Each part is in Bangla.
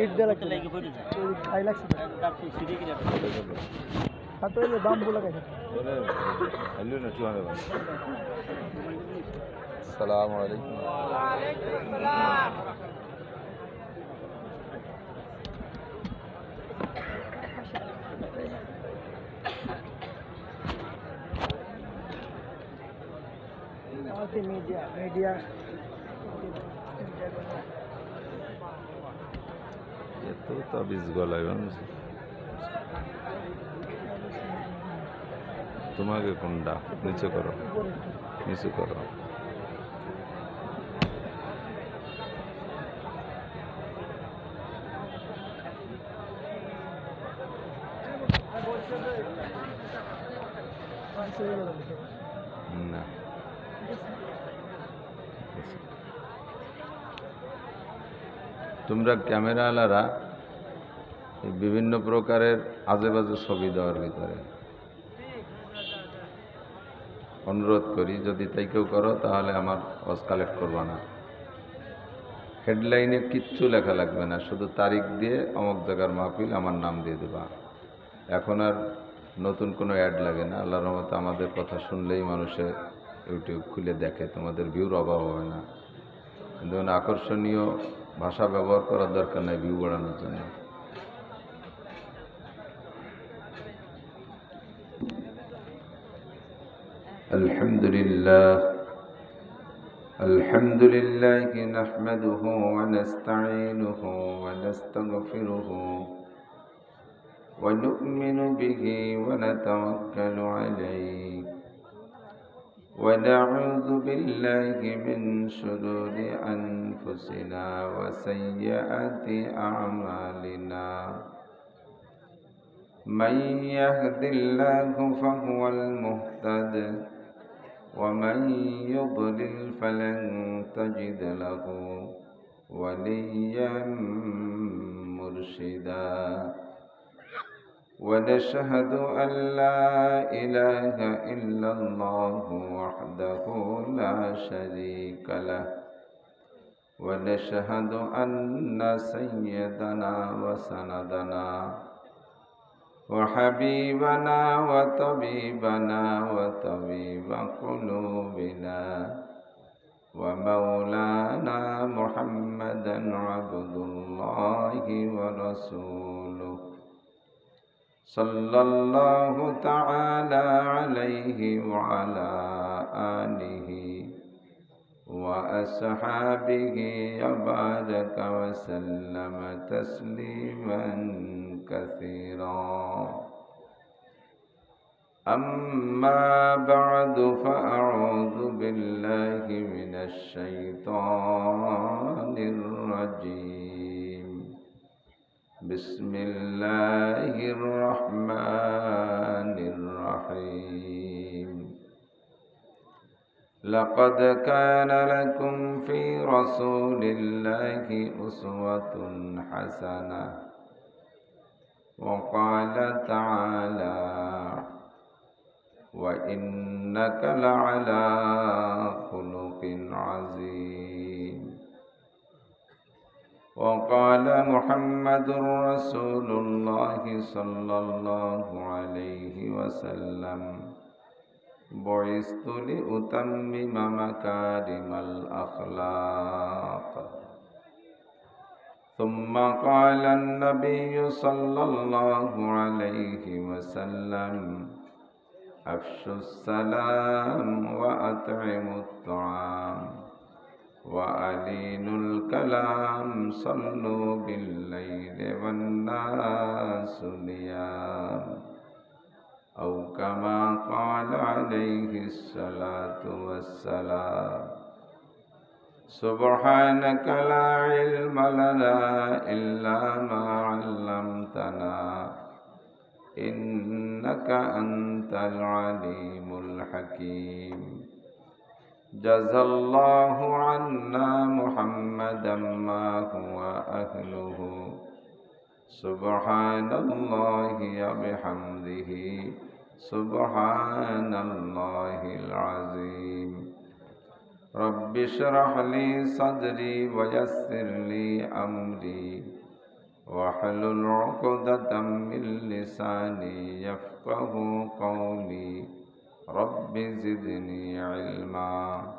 ইট দেওয়া লাগছে খাই লাগছে হাতে দাম বলে গেছে আসসালামু আলাইকুম। মিডিয়া মিডিয়া এত তাবিজ গলায় তোমাকে কোনটা নিচে করো, নিচে করো। না তোমরা ক্যামেরাওয়ালারা বিভিন্ন প্রকারের আজে বাজে ছবি দেওয়ার ভিতরে অনুরোধ করি, যদি তাই কেউ করো তাহলে আমার ওয়াজ কালেক্ট করবা না। হেডলাইনে কিচ্ছু লেখা লাগবে না, শুধু তারিখ দিয়ে অমুক জায়গার মাহফিল আমার নাম দিয়ে দেবা। এখন আর নতুন কোনো অ্যাড লাগে না। আল্লাহর রহমতে আমাদের কথা শুনলেই মানুষে ইউটিউব খুলে দেখে, তোমাদের ভিউর অভাব হবে না। কিন্তু আকর্ষণীয় ভাষা ব্যবহার করার দরকার নাই ভিউ বাড়ানোর জন্য। আলহামদুলিল্লাহ আলহামদুলিল্লাহ নাহমাদুহু ওয়া নাস্তাঈনুহু ওয়া নাস্তাগফিরুহু ওয়া নু'মিনু বিহি ওয়া নাতাওয়াক্কালু আলাইহি ওয়া না'উযু বিল্লাহি মিন শুরুরি আনফুসিনা ওয়া সাইয়্যাতি আ'মালিনা। من يهد الله فهو المهتد ومن يضلل فلن تجد له وليا مرشدا. ونشهد أن لا إله إلا الله وحده لا شريك له ونشهد أن سيدنا وسندنا وحبيبنا وطبيبنا وطبيب قلوبنا ومولانا محمدا عبد الله ورسوله صلى الله تعالى عليه وعلى آله وأصحابه وبارك وسلم تسليما كثيرا. أما بعد فأعوذ بالله من الشيطان الرجيم. بسم الله الرحمن الرحيم. لقد كان لكم في رسول الله أسوة حسنة. وقال تعالى وإنك لعلى خلق عظيم. وقال محمد رسول الله صلى الله عليه وسلم بعثت لأتمم مكارم الأخلاق. ثم قال النبي صلى الله عليه وسلم أفشوا السلام وأطعموا الطعام وألينوا الكلام صلوا بالليل والناس نيام أو كما قال عليه الصلاة والسلام. سبحانك لا علم لنا إلا ما علمتنا إنك أنت العليم الحكيم. جزى الله عنا محمدا ما هو أهله. سبحان الله وبحمده سبحان الله العظيم. رب اشرح لي صدري ويسر لي أمري واحلل عقدة من لساني يفقه قولي رب زدني علما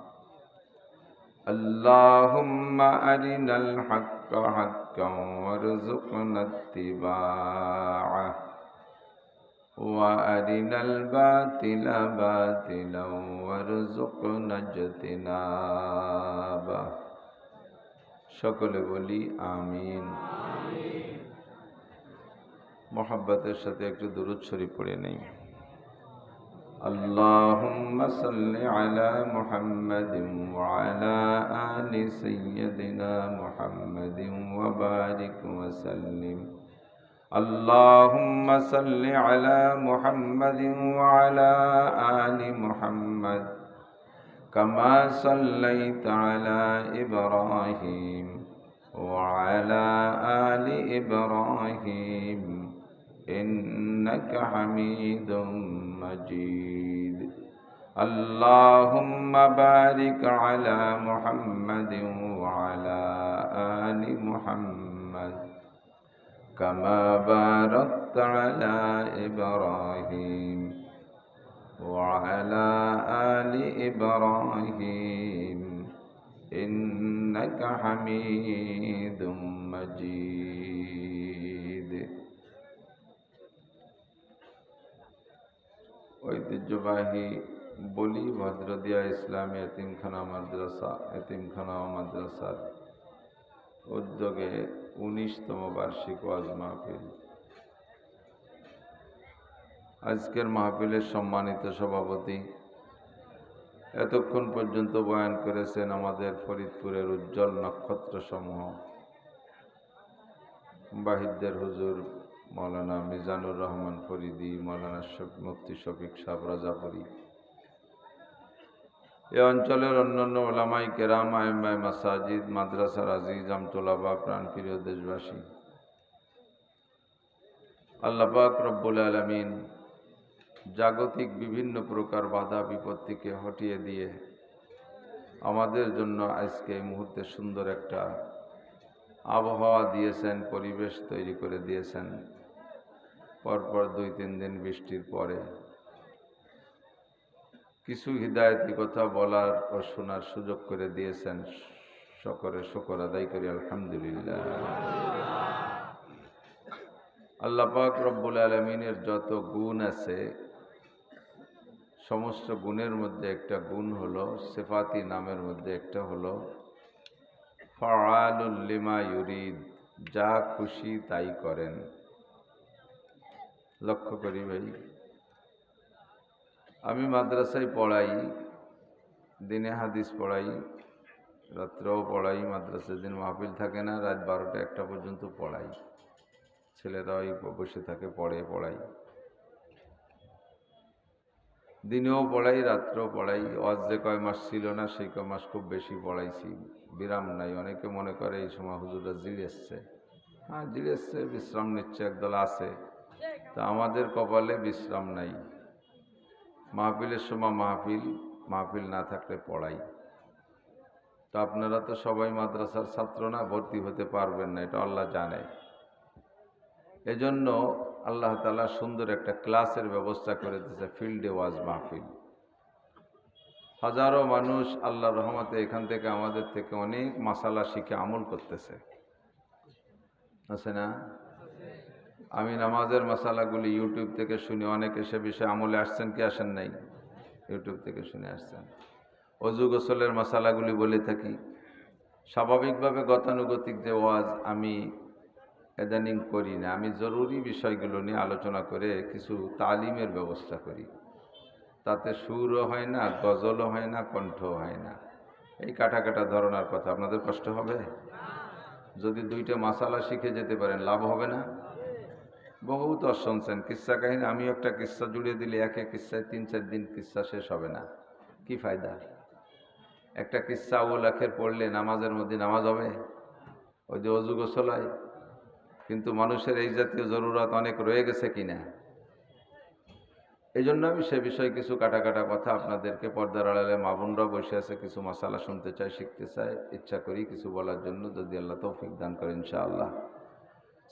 اللهم أرنا الحق حقا وارزقنا اتباعه وأرنا الباطل باطلا وارزقنا اجتنابه সকলে বলি আমিন। মোহাব্বতের সাথে একটু দুরূদ শরীফ পড়ে নেই। আল্লাহুম্মা সাল্লি আলা মুহাম্মাদিন ওয়া আলা আলি সাইয়্যিদিনা মুহাম্মাদিন ওয়া বারিক ওয়া সাল্লিম। اللهم صل على محمد وعلى آل محمد كما صليت على إبراهيم وعلى آل إبراهيم إنك حميد مجيد اللهم بارك على محمد وعلى آل محمد كما باركت على إبراهيم وعلى آل إبراهيم إنك حميد مجيد। ঐতিহ্যবাহী বলি ভদ্রদিয়া ইসলামী এতিমখানা ও মাদ্রাসার উদ্যোগে 19তম বার্ষিক ওয়াজ মাহফিল। আজকের মাহফিলের সম্মানিত সভাপতি, এতক্ষণ পর্যন্ত বয়ান করেছেন আমাদের ফরিদপুরের উজ্জ্বল নক্ষত্র সমূহ বাহিরদের হুজুর মৌলানা মিজানুর রহমান ফরিদি, মৌলানা মুফতি শফিক সাহেব রাজাপুরী, এ অঞ্চলের অন্যান্য ওলামাই কেরাম, আইম্মায়ে মাসাজিদ, মাদ্রাসার আজিজ আমতোলাবা, প্রাণপ্রিয় দেশবাসী, আল্লাহ পাক রব্বুল আলামিন জাগতিক বিভিন্ন প্রকার বাধা বিপত্তিকে হটিয়ে দিয়ে আমাদের জন্য আজকে এই মুহূর্তে সুন্দর একটা আবহাওয়া দিয়েছেন, পরিবেশ তৈরি করে দিয়েছেন। পরপর 2-3 দিন বৃষ্টির পরে কিছু হিদায়তি কথা বলার ও শোনার সুযোগ করে দিয়েছেন। সকলে শুকর আদায় করি আলহামদুলিল্লাহ। আল্লাহ পাক রব্বুল আলামিনের যত গুণ আছে, সমস্ত গুণের মধ্যে একটা গুণ হলো, সিফাতি নামের মধ্যে একটা হলো ফাআলুল লিমা ইউরিদ, যা খুশি তাই করেন। লক্ষ্য করি ভাই, আমি মাদ্রাসায় পড়াই, দিনে হাদিস পড়াই, রাত্রেও পড়াই। মাদ্রাসায় দিন মাহফিল থাকে না, রাত 12টা-1টা পর্যন্ত পড়াই। ছেলেরাই বসে থাকে, পড়াই। দিনেও পড়াই, রাত্রেও পড়াই। ওয়াজ যে কয় মাস ছিল না, সেই কয় মাস খুব বেশি পড়াইছি, বিরাম নাই। অনেকে মনে করে এই সময় হুজুররা জিরেছে। হ্যাঁ, জিরেছে, বিশ্রাম নিচ্ছে, একদল আছে। তা আমাদের কপালে বিশ্রাম নাই। মাহফিলের সময় মাহফিল না থাকলে পড়াই। তো আপনারা তো সবাই মাদ্রাসার ছাত্র না, ভর্তি হতে পারবেন না, এটা আল্লাহ জানে। এজন্য আল্লাহ তাআলা সুন্দর একটা ক্লাসের ব্যবস্থা করে দিয়েছে, ফিল্ডে ওয়াজ মাহফিল। হাজারো মানুষ আল্লাহর রহমতে এখান থেকে আমাদের থেকে অনেক মাসালা শিখে আমল করতেছে, আছে না? আমি নামাজের মাসালাগুলি ইউটিউব থেকে শুনি, অনেকে সে বিষয়ে আমলে আসছেন কি আসেন নাই? ইউটিউব থেকে শুনে আসছেন। অজু গোসলের মাসালাগুলি বলে থাকি। স্বাভাবিকভাবে গতানুগতিক যে ওয়াজ আমি ইদানিং করি না, আমি জরুরি বিষয়গুলো নিয়ে আলোচনা করে কিছু তালিমের ব্যবস্থা করি। তাতে সুরও হয় না, গজলও হয় না, কণ্ঠও হয় না। এই কাটা ধরনের কথা আপনাদের কষ্ট হবে? যদি 2টা মাসালা শিখে যেতে পারেন লাভ হবে না? বহুত শুনছেন কিস্সা কাহিনী। আমিও একটা কিস্সা জুড়ে দিলে একে কিস্সায় 3-4 দিন কিস্সা শেষ হবে না। কি ফায়দা? একটা কিস্সা আউল আখের পড়লে নামাজের মধ্যে নামাজ হবে? ওই যে অজু গোসল হয়। কিন্তু মানুষের এই জাতীয় জরুরত অনেক রয়ে গেছে কিনা? এই জন্য আমি সে বিষয়ে কিছু কাটা কথা আপনাদেরকে পর্দার আড়ালে মা বোনরা বসে আছে, কিছু মশালা শুনতে চাই, শিখতে চাই, ইচ্ছা করি কিছু বলার জন্য, যদি আল্লাহ তৌফিক দান করে ইনশাআল্লাহ।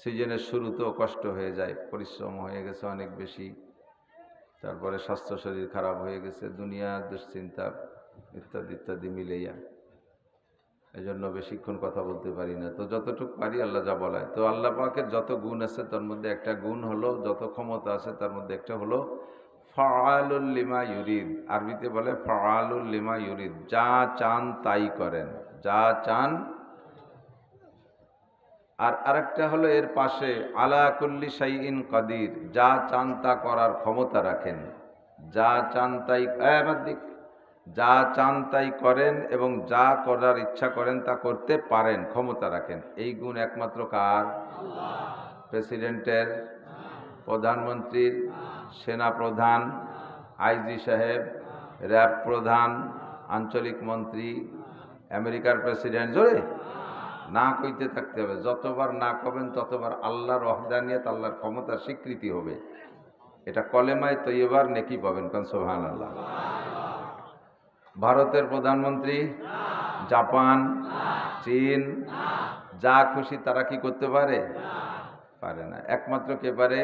সিজনের শুরুতেও কষ্ট হয়ে যায়, পরিশ্রম হয়ে গেছে অনেক বেশি, তারপরে স্বাস্থ্য শরীর খারাপ হয়ে গেছে, দুনিয়ার দুশ্চিন্তা ইত্যাদি ইত্যাদি মিলেইয়া, এই জন্য বেশিক্ষণ কথা বলতে পারি না। তো যতটুকু পারি আল্লাহ যা বলায়। তো আল্লাহ পাকের যত গুণ আছে তার মধ্যে একটা গুণ হলো, যত ক্ষমতা আছে তার মধ্যে একটা হলো ফাআলুল লিমা ইউরিদ। আরবিতে বলে ফাআলুল লিমা ইউরিদ, যা চান তাই করেন, যা চান। আর আরেকটা হলো এর পাশে আলা কুল্লি শাইইন কাদির, যা চান তা করার ক্ষমতা রাখেন, যা চান তাই যা চান তাই করেন এবং যা করার ইচ্ছা করেন তা করতে পারেন, ক্ষমতা রাখেন। এই গুণ একমাত্র কার? প্রেসিডেন্টের, প্রধানমন্ত্রীর, সেনা প্রধান, আইজি সাহেব, র্যাব প্রধান, আঞ্চলিক মন্ত্রী, আমেরিকার প্রেসিডেন্ট, জোরে না কইতে থাকতে হবে। যতবার না কবেন ততবার আল্লাহর ওয়াহদানিয়ত, আল্লাহর ক্ষমতার স্বীকৃতি হবে। এটা কলেমায় তৈয়বার নেকি পাবেন, কারণ সুবহানাল্লাহ। ভারতের প্রধানমন্ত্রী, জাপান, চীন, যা খুশি তারা কি করতে পারে? পারে না। একমাত্র কে পারে?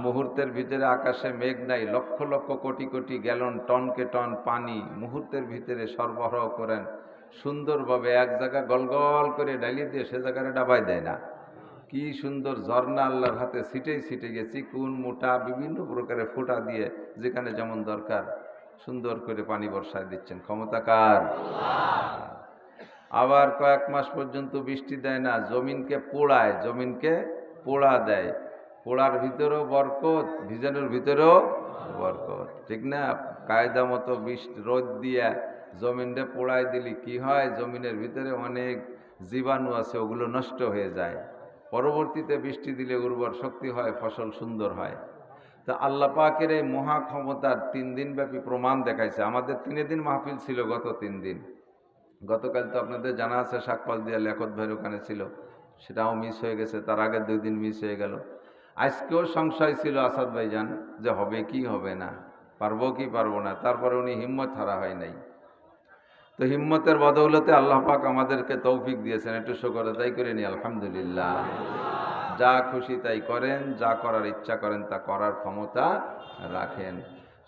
মুহূর্তের ভিতরে আকাশে মেঘ নাই, লক্ষ লক্ষ কোটি কোটি গ্যালন, টনকে টন পানি মুহূর্তের ভিতরে সরবরাহ করেন সুন্দরভাবে, এক জায়গা গলগল করে ডালিয়ে দিয়ে সে জায়গায় ডাবাই দেয় না। কি সুন্দর ঝর্ণা আল্লাহর হাতে ছিটে গেছি, কোন মোটা বিভিন্ন প্রকারের ফোঁটা দিয়ে যেখানে যেমন দরকার সুন্দর করে পানি বর্ষায় দিচ্ছেন। ক্ষমতা কার? আবার কয়েক মাস পর্যন্ত বৃষ্টি দেয় না, জমিনকে পোড়ায়, জমিনকে পোড়া দেয়। পোড়ার ভিতরেও বরকত, ভিজানোর ভিতরেও বরকত, ঠিক না? কায়দা মতো রোদ দিয়ে জমিনটা পোড়ায় দিলি কি হয়? জমিনের ভিতরে অনেক জীবাণু আছে, ওগুলো নষ্ট হয়ে যায়। পরবর্তীতে বৃষ্টি দিলে উর্বর শক্তি হয়, ফসল সুন্দর হয়। তা আল্লাহ পাকের এই মহা ক্ষমতার 3 দিন ব্যাপী প্রমাণ দেখাইছে। আমাদের 3 দিন মাহফিল ছিল, গত 3 দিন। গতকাল তো আপনাদের জানা আছে শাকপাল দিয়া লেখত ভাইয়ের ওখানে ছিল, সেটাও মিস হয়ে গেছে। তার আগের 2 দিন মিস হয়ে গেল। আজকেও সংশয় ছিল আসাদ ভাইজান যে হবে কি হবে না, পারবো কি পারবো না। তারপরে উনি হিম্মত হারা হয় নাই। তো হিম্মতের বদৌলতে আল্লাহ পাক আমাদেরকে তৌফিক দিয়েছেন, একটু শুকর আদায় করে নি আলহামদুলিল্লাহ। যা খুশি তাই করেন, যা করার ইচ্ছা করেন তা করার ক্ষমতা রাখেন।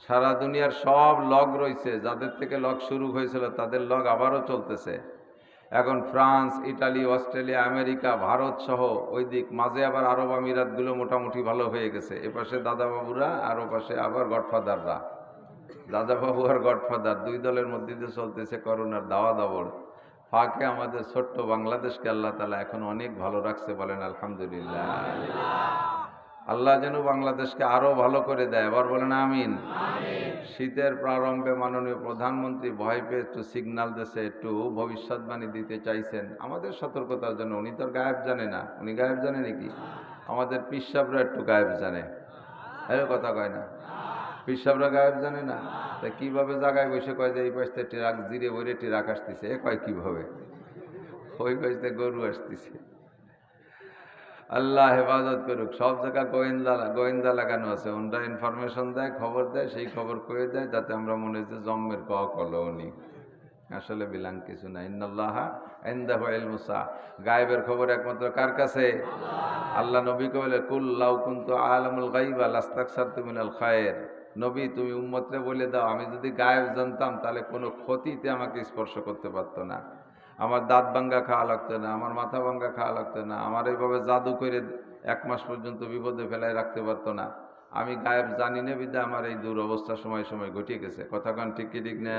সারা দুনিয়ার সব লগ রয়েছে, যাদের থেকে লগ শুরু হয়েছিল তাদের লগ আবারও চলতেছে। এখন France, Italy, Australia, America, Bharat সহ ওই দিক মাঝে আবার আরব আমিরাতগুলো মোটামুটি ভালো হয়ে গেছে। এপাশে দাদাবাবুরা আর ওপাশে আবার গডফাদাররা। দাদাবাবু আর গডফাদার 2 দলের মধ্যে দিয়ে চলতেছে করোনার দাওয়া দাবড়। ফাঁকে আমাদের ছোট্ট বাংলাদেশকে আল্লাহ তাআলা এখন অনেক ভালো রাখছে, বলেন আলহামদুলিল্লাহ। আল্লাহ যেন বাংলাদেশকে আরো ভালো করে দেয়, এবার বলেন আমিন। শীতের প্রারম্ভে মাননীয় প্রধানমন্ত্রী ভয় পেয়ে একটু সিগন্যাল দিয়েছে, একটু ভবিষ্যৎবাণী দিতে চাইছেন আমাদের সতর্কতার জন্য। উনি তো গায়েব জানে না, উনি গায়েব জানে নাকি? আমাদের পীর সাহেবরা একটু গায়েব জানে, এর কথা কয় না? পীর সাহেবরা গায়েব জানে না? তা কিভাবে জায়গায় বসে কয় যে এই পাশে ট্রাক জিরে বইরে ট্রাক আসতেছে, এ কয় কিভাবে? ওই পাশে গরু আসতেছে। আল্লাহ হেফাজত করুক। সব জায়গায় গোয়েন্দা লাগানো আছে, ওনরা ইনফরমেশন দেয়, খবর দেয়, সেই খবর কয়ে দেয় যাতে আমরা মনে হচ্ছে জম্মের ক কলনি, আসলে বিলাং কিছু না। ইন্নাল্লাহা ইনদাহু ইলমুস সাআ, গায়েবের খবর একমাত্র কার কাছে? আল্লাহ নবীকে বলে কুল লাউ কুনতু আলামুল গায়বা লাস্তাকসারতু মিনাল খায়র। নবী তুমি উম্মতরে বলে দাও, আমি যদি গায়েব জানতাম তাহলে কোনো ক্ষতিতে আমাকে স্পর্শ করতে পারতো না। আমার দাঁত ভাঙ্গা খাওয়া লাগতো না, আমার মাথা ভাঙ্গা খাওয়া লাগতো না, আমার এইভাবে জাদু করে 1 মাস পর্যন্ত বিপদে ফেলায় রাখতে পারতো না। আমি গায়েব জানি না বিদে আমার এই দুরবস্থা সময় সময় ঘটে গেছে। কথা কান ঠিক কি ঠিক না?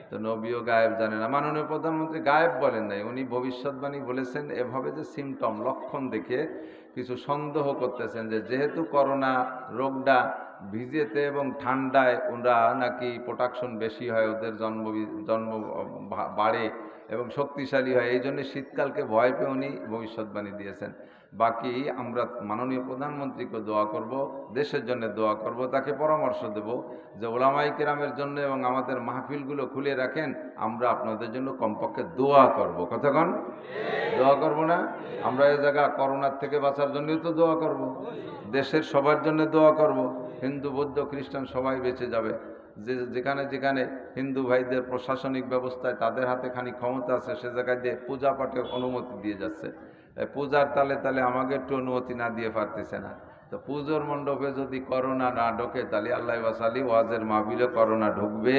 তো নবীও গায়েব জানে না। মাননীয় প্রধানমন্ত্রী গায়েব বলেন নাই, উনি ভবিষ্যৎবাণী বলেছেন এভাবে যে সিমটম, লক্ষণ দেখে কিছু সন্দেহ করতেছেন যে যেহেতু করোনা রোগটা ভিজেতে এবং ঠান্ডায় ওরা নাকি প্রোটেকশন বেশি হয়, ওদের জন্ম বাড়ে এবং শক্তিশালী হয়, এই জন্য শীতকালকে ভয় পেয়ে উনি ভবিষ্যৎবাণী দিয়েছেন। বাকি আমরা মাননীয় প্রধানমন্ত্রীকে দোয়া করব, দেশের জন্য দোয়া করব, তাকে পরামর্শ দেব যে ওলামায়ে কেরামের জন্য এবং আমাদের মাহফিলগুলো খুলে রাখেন, আমরা আপনাদের জন্য কমপক্ষে দোয়া করব। কতক্ষণ দোয়া করব না? আমরা এই জায়গা করোনার থেকে বাঁচার জন্যই তো দোয়া করব, দেশের সবার জন্য দোয়া করব। হিন্দু বৌদ্ধ খ্রিস্টান সবাই বেঁচে যাবে। যেখানে যেখানে হিন্দু ভাইদের প্রশাসনিক ব্যবস্থায় তাদের হাতে খানি ক্ষমতা আছে, সে জায়গায় দিয়ে পূজা পাঠের অনুমতি দিয়ে যাচ্ছে। পূজার তালে তালে আমাকে একটু অনুমতি না দিয়ে পারতেছে না। তো পুজোর মণ্ডপে যদি করোনা না ঢোকে, তাহলে আল্লাহ বাসালি ওয়াজের মাহফিলে করোনা ঢুকবে,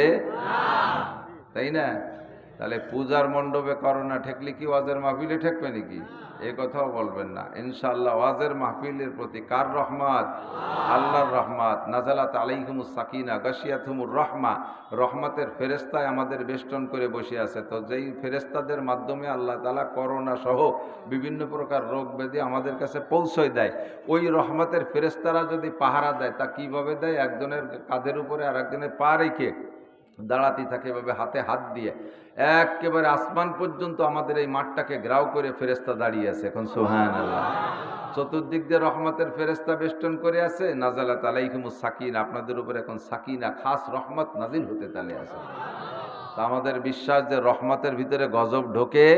তাই না? তাহলে পূজার মণ্ডপে করোনা ঠেকলে কি ওয়াজের মাহফিলে ঠেকবে নাকি? এই কথাও বলবেন না। ইনশাআল্লাহ ওয়াজের মাহফিলের প্রতি কার রহমত? আল্লাহর রহমত। নাজালাত আলাইহিমুস সাকিনা গাশিয়াতুমুর রহমা, রহমতের ফেরেশতায় আমাদের বেষ্টন করে বসে আছে। তো যেই ফেরেশতাদের মাধ্যমে আল্লাহ তাআলা করোনা সহ বিভিন্ন প্রকার রোগ ব্যাধি আমাদের কাছে পৌঁছয় দেয়, ওই রহমতের ফেরেশতারা যদি পাহারা দেয়, তা কিভাবে দেয়? একজনের কাঁধের উপরে আর একজনের পা রেখে দাঁড়াতে থাকে, এভাবে হাতে হাত দিয়ে একেবারে আসমান পর্যন্ত আমাদের এই মাঠটাকে ঘেরাও করে ফেরেশতা দাঁড়িয়ে আছে। এখন সুবহানাল্লাহ। চতুর্দিক দিয়ে রহমতের ফেরেশতা বেষ্টন করে আছে। নাজালাত আলাইহিমুস সাকিনা, আপনাদের উপর এখন সাকিনা খাস রহমত নাজিল হতে তালে আছে। তা আমাদের বিশ্বাস যে রহমতের ভিতরে গজব ঢোকে,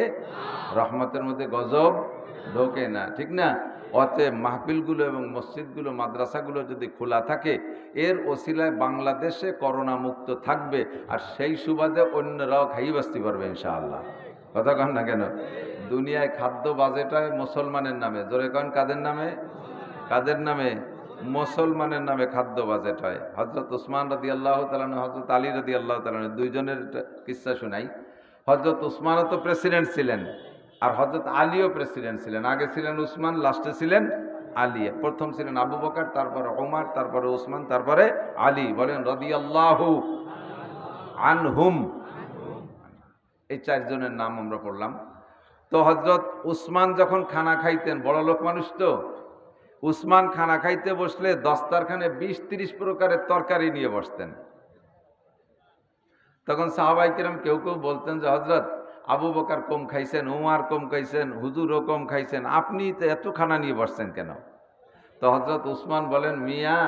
রহমতের মধ্যে গজব ঢোকে না, ঠিক না? অতএব মাহফিলগুলো এবং মসজিদগুলো মাদ্রাসাগুলো যদি খোলা থাকে, এর ওসিলায় বাংলাদেশে করোনা মুক্ত থাকবে, আর সেই সুবাদে অন্যরাও খাই বাঁচতে পারবে ইনশাআল্লাহ। কথা কন না কেন? দুনিয়ায় খাদ্য বাজেটায় মুসলমানের নামে, জোরে কন কাদের নামে? কাদের নামে? মুসলমানের নামে খাদ্য বাজেট হয়। হযরত উসমান রাদিয়াল্লাহু তাআলা, হযরত আলী রাদিয়াল্লাহু তাআলা, দুইজনের কিস্সা শোনাই। হযরত উসমানও তো প্রেসিডেন্ট ছিলেন, আর হযরত আলীও প্রেসিডেন্ট ছিলেন। আগে ছিলেন উসমান, লাস্টে ছিলেন আলী। প্রথম ছিলেন আবু বকর, তারপরে ওমর, তারপরে উসমান, তারপরে আলী। বলেন রাদিয়াল্লাহু আনহুম। এই চারজনের নাম আমরা পড়লাম। তো হযরত উসমান যখন খানা খাইতেন, বড় লোক মানুষ তো, উসমান খানা খাইতে বসলে দস্তারখানে 20-30 প্রকারের তরকারি নিয়ে বসতেন। তখন সাহাবায়ে কেরাম কেউ কেউ বলতেন যে হযরত আবু বকর কম খাইছেন, উমর কম খাইছেন, হুজুরও কম খাইছেন, আপনি তো এত খানা নিয়ে বসছেন কেন? তো হযরত উসমান বলেন, মিয়া,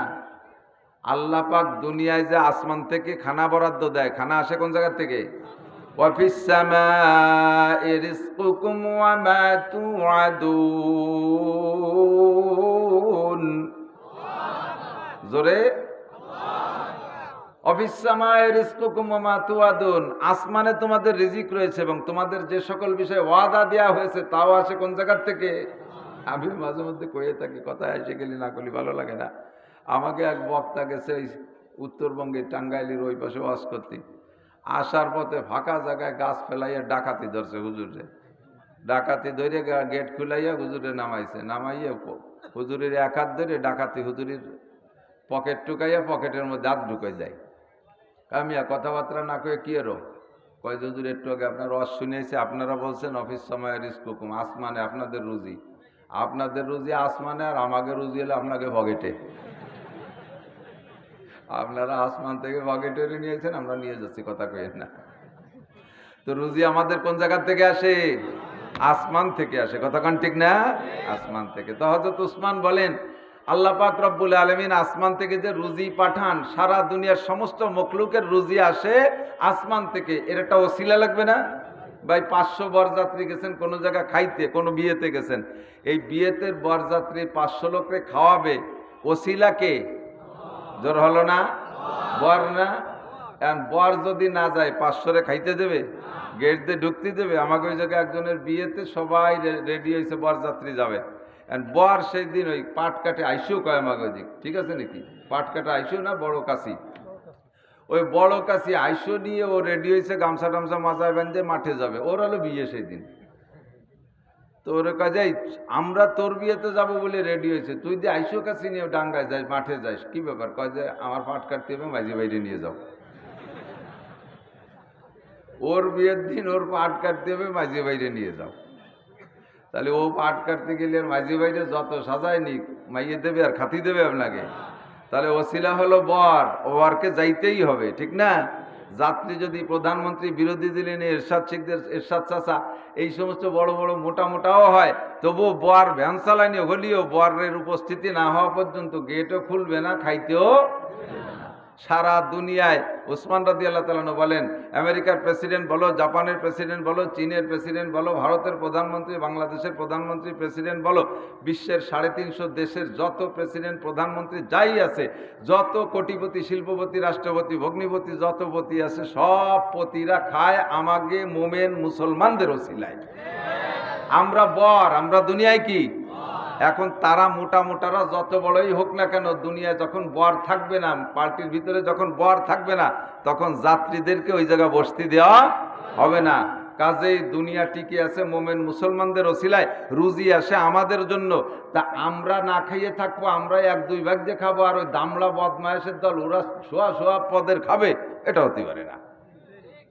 আল্লাহ পাক দুনিয়ায় যে আসমান থেকে খানা বরাদ্দ দেয়, খানা আসে কোন জায়গা থেকে? ওয়াফিস সামাই রিজকুকুম ওয়া মা তুআদুন। জোরে অফিস সামাই রিজকুকুম ওয়া মা তুআদুন, আসমানে তোমাদের রিজিক রয়েছে এবং তোমাদের যে সকল বিষয়ে ওয়াদা দেওয়া হয়েছে তাও আসে কোন জায়গা থেকে? আমি মাঝে মধ্যে কয়ে থাকি, কথা এসে গেলে না করলে ভালো লাগে না। আমাকে এক বক্তা গেছে উত্তরবঙ্গে টাঙ্গাইলের ওই পাশে ওয়াজ করতে, আসার পথে ফাঁকা জায়গায় গাছ ফেলাইয়া ডাকাতি ধরছে হুজুরে। ডাকাতি ধরে গেট খুলাইয়া হুজুরে নামাইছে, নামাইয়া হুজুরের এক হাত ধরে ডাকাতি হুজুরের পকেট টুকাইয়া পকেটের মধ্যে হাত ঢুকাই যায়। আমি কথাবার্তা না কয়ে কি এরো কয়, হুজুর একটু আগে আপনার ওয়াজ শুনেছি, আপনারা বলছেন অফিস সময় রিজকুকুম, আসমানে আপনাদের রুজি, আপনাদের রুজি আসমানে, আর আমাকে রুজি হলে আপনাকে পকেটে। আপনারা আসমান থেকে পকেটে নিয়েছেন, আমরা নিয়ে যাচ্ছি, কথা কইেন না। তো রুজি আমাদের কোন জায়গা থেকে আসে? আসমান থেকে আসে। কথা কোন ঠিক না? আসমান থেকে। তো হযরত উসমান বলেন, আল্লাহ পাক রব্বুল আলামিন আসমান থেকে যে রুজি পাঠান, সারা দুনিয়ার সমস্ত মখলুকের রুজি আসে আসমান থেকে। এর একটা ওসিলা লাগবে না ভাই? 500 বরযাত্রী গেছেন কোন জায়গা খাইতে, কোন বিয়েতে গেছেন, এই বিয়েতে বরযাত্রী 500 লোককে খাওয়াবে, ওসিলা কে? জোর হলো না? বর না? এখন বর যদি না যায় 500 খাইতে দেবে? গেট দিয়ে ঢুকতে দেবে? আমাকে ওই জায়গায় একজনের বিয়েতে সবাই রেডি হয়েছে, বরযাত্রী যাবে, বর সেই দিন ওই পাট কাটে আইসিও কয় আমাকে ওদিক, ঠিক আছে নাকি? পাট কাটা আইসিও না, বড় কাশি, ওই বড় কাশি আইসো নিয়ে ও রেডি হয়েছে, গামছা টামছা মাথায় বেঁধে মাঠে যাবে। ওর হলো বিয়ে সেই দিন। তো ওর কাজে আমরা তোর বিয়েতে যাবো বলে রেডি হয়েছে, তুই যে আইসো কাশি নিয়ে ডাঙ্গায় যাস, মাঠে যাস, কি ব্যাপার? কয় যে আমার পাট কাটতে হবে, মাঝি বাইরে নিয়ে যাও। ওর বিয়ের দিন ওর পাট কাটতে হবে, মাঝি বাইরে নিয়ে যাও। তাহলে ও পাট কাটতে গেলে আর মাঝি বাইরে যত সাজায় নিক, মাইয়ে দেবে আর খাতি দেবে আপনাকে। তাহলে ওসিলা হলো বর, ও বরকে যাইতেই হবে, ঠিক না? যাত্রী যদি প্রধানমন্ত্রী, বিরোধী দিলেন এরশাদ শেখদের, এরশাদ চাচা, এই সমস্ত বড় বড় মোটা মোটাও হয়, তবুও বর ভ্যান চালানি হলেও বরের উপস্থিতি না হওয়া পর্যন্ত গেটও খুলবে না, খাইতেও। সারা দুনিয়ায় উসমান রাদিয়াল্লাহু তাআলা আনহু বলেন, আমেরিকার প্রেসিডেন্ট বলো, জাপানের প্রেসিডেন্ট বলো, চীনের প্রেসিডেন্ট বলো, ভারতের প্রধানমন্ত্রী, বাংলাদেশের প্রধানমন্ত্রী, প্রেসিডেন্ট বলো, বিশ্বের 350 দেশের যত প্রেসিডেন্ট প্রধানমন্ত্রী যাই আছে, যত কোটিপতি, শিল্পপতি, রাষ্ট্রপতি, ভগ্নিপতি, যত পতি আছে, সব পতিরা খায় আমাকে মোমেন মুসলমানদের ওসিলায়। আমরা বর, আমরা দুনিয়ায় কি? এখন তারা মোটারা যত বড়ই হোক না কেন, দুনিয়ায় যখন বর থাকবে না, পার্টির ভিতরে যখন বর থাকবে না, তখন যাত্রীদেরকে ওই জায়গায় বসতি দেওয়া হবে না। কাজেই দুনিয়া টিকে আছে মোমেন মুসলমানদের ওসিলায়, রুজি আসে আমাদের জন্য। তা আমরা না খাইয়ে থাকবো, আমরা 1-2 ভাগ দিয়ে খাবো, আর ওই দামড়া বদমায়েশের দল ওরা সোয়া পদের খাবে, এটা হতে পারে না।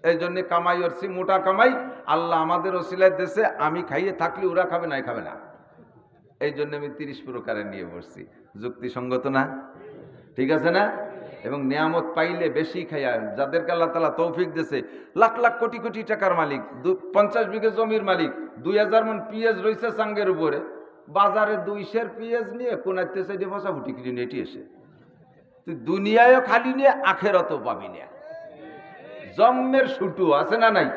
এই জন্য কামাই করছি, মোটা কামাই, আল্লাহ আমাদের ওসিলায় দেশে, আমি খাইয়ে থাকলে ওরা খাবে না, খাবে না। এই জন্য আমি 30 প্রকারে নিয়ে বসছি। যুক্তিসঙ্গত না? ঠিক আছে না? এবং নিয়ামত পাইলে বেশি খাইয়া, যাদেরকে আল্লাহ তাআলা তৌফিক দিয়েছে, লাখ লাখ কোটি কোটি টাকার মালিক, 50 বিঘা জমির মালিক, 2000 মণ পিএস রয়েছে সাঙ্গের উপরে, বাজারে 200 পিএস নিয়ে কোনাইতে সাইডে বসা ফুটি কিনে এটি এসে তুই দুনিয়ায়ও খালি নিয়ে আখেরাতও পাবি না। জন্মের ছুটু আছে না নাই?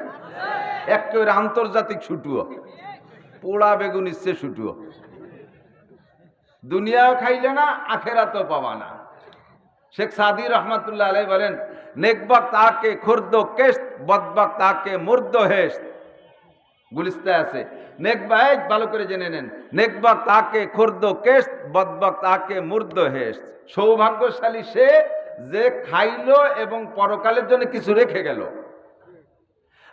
একেবারে আন্তর্জাতিক ছুটুও, পোড়া বেগুন ইচ্ছে ছুটুও। দুনিয়াও খাইলে না, আখেরাতও পাবা না। শেখ সাদি রহমাতুল্লাহ আলাইহি বলেন, নেকবাক তাকে খুর্দ কেস্ত, বদবাক তাকে মুর্দ হেস্ত। গুলিস্তায় আছে, নেকবাক ভালো করে জেনে নেন, নেকবাক তাকে খুর্দ কেস্ত, বদবাক তাকে মুর্দ হেস্ত। সৌভাগ্যশালী সে যে খাইলো এবং পরকালের জন্য কিছু রেখে গেল।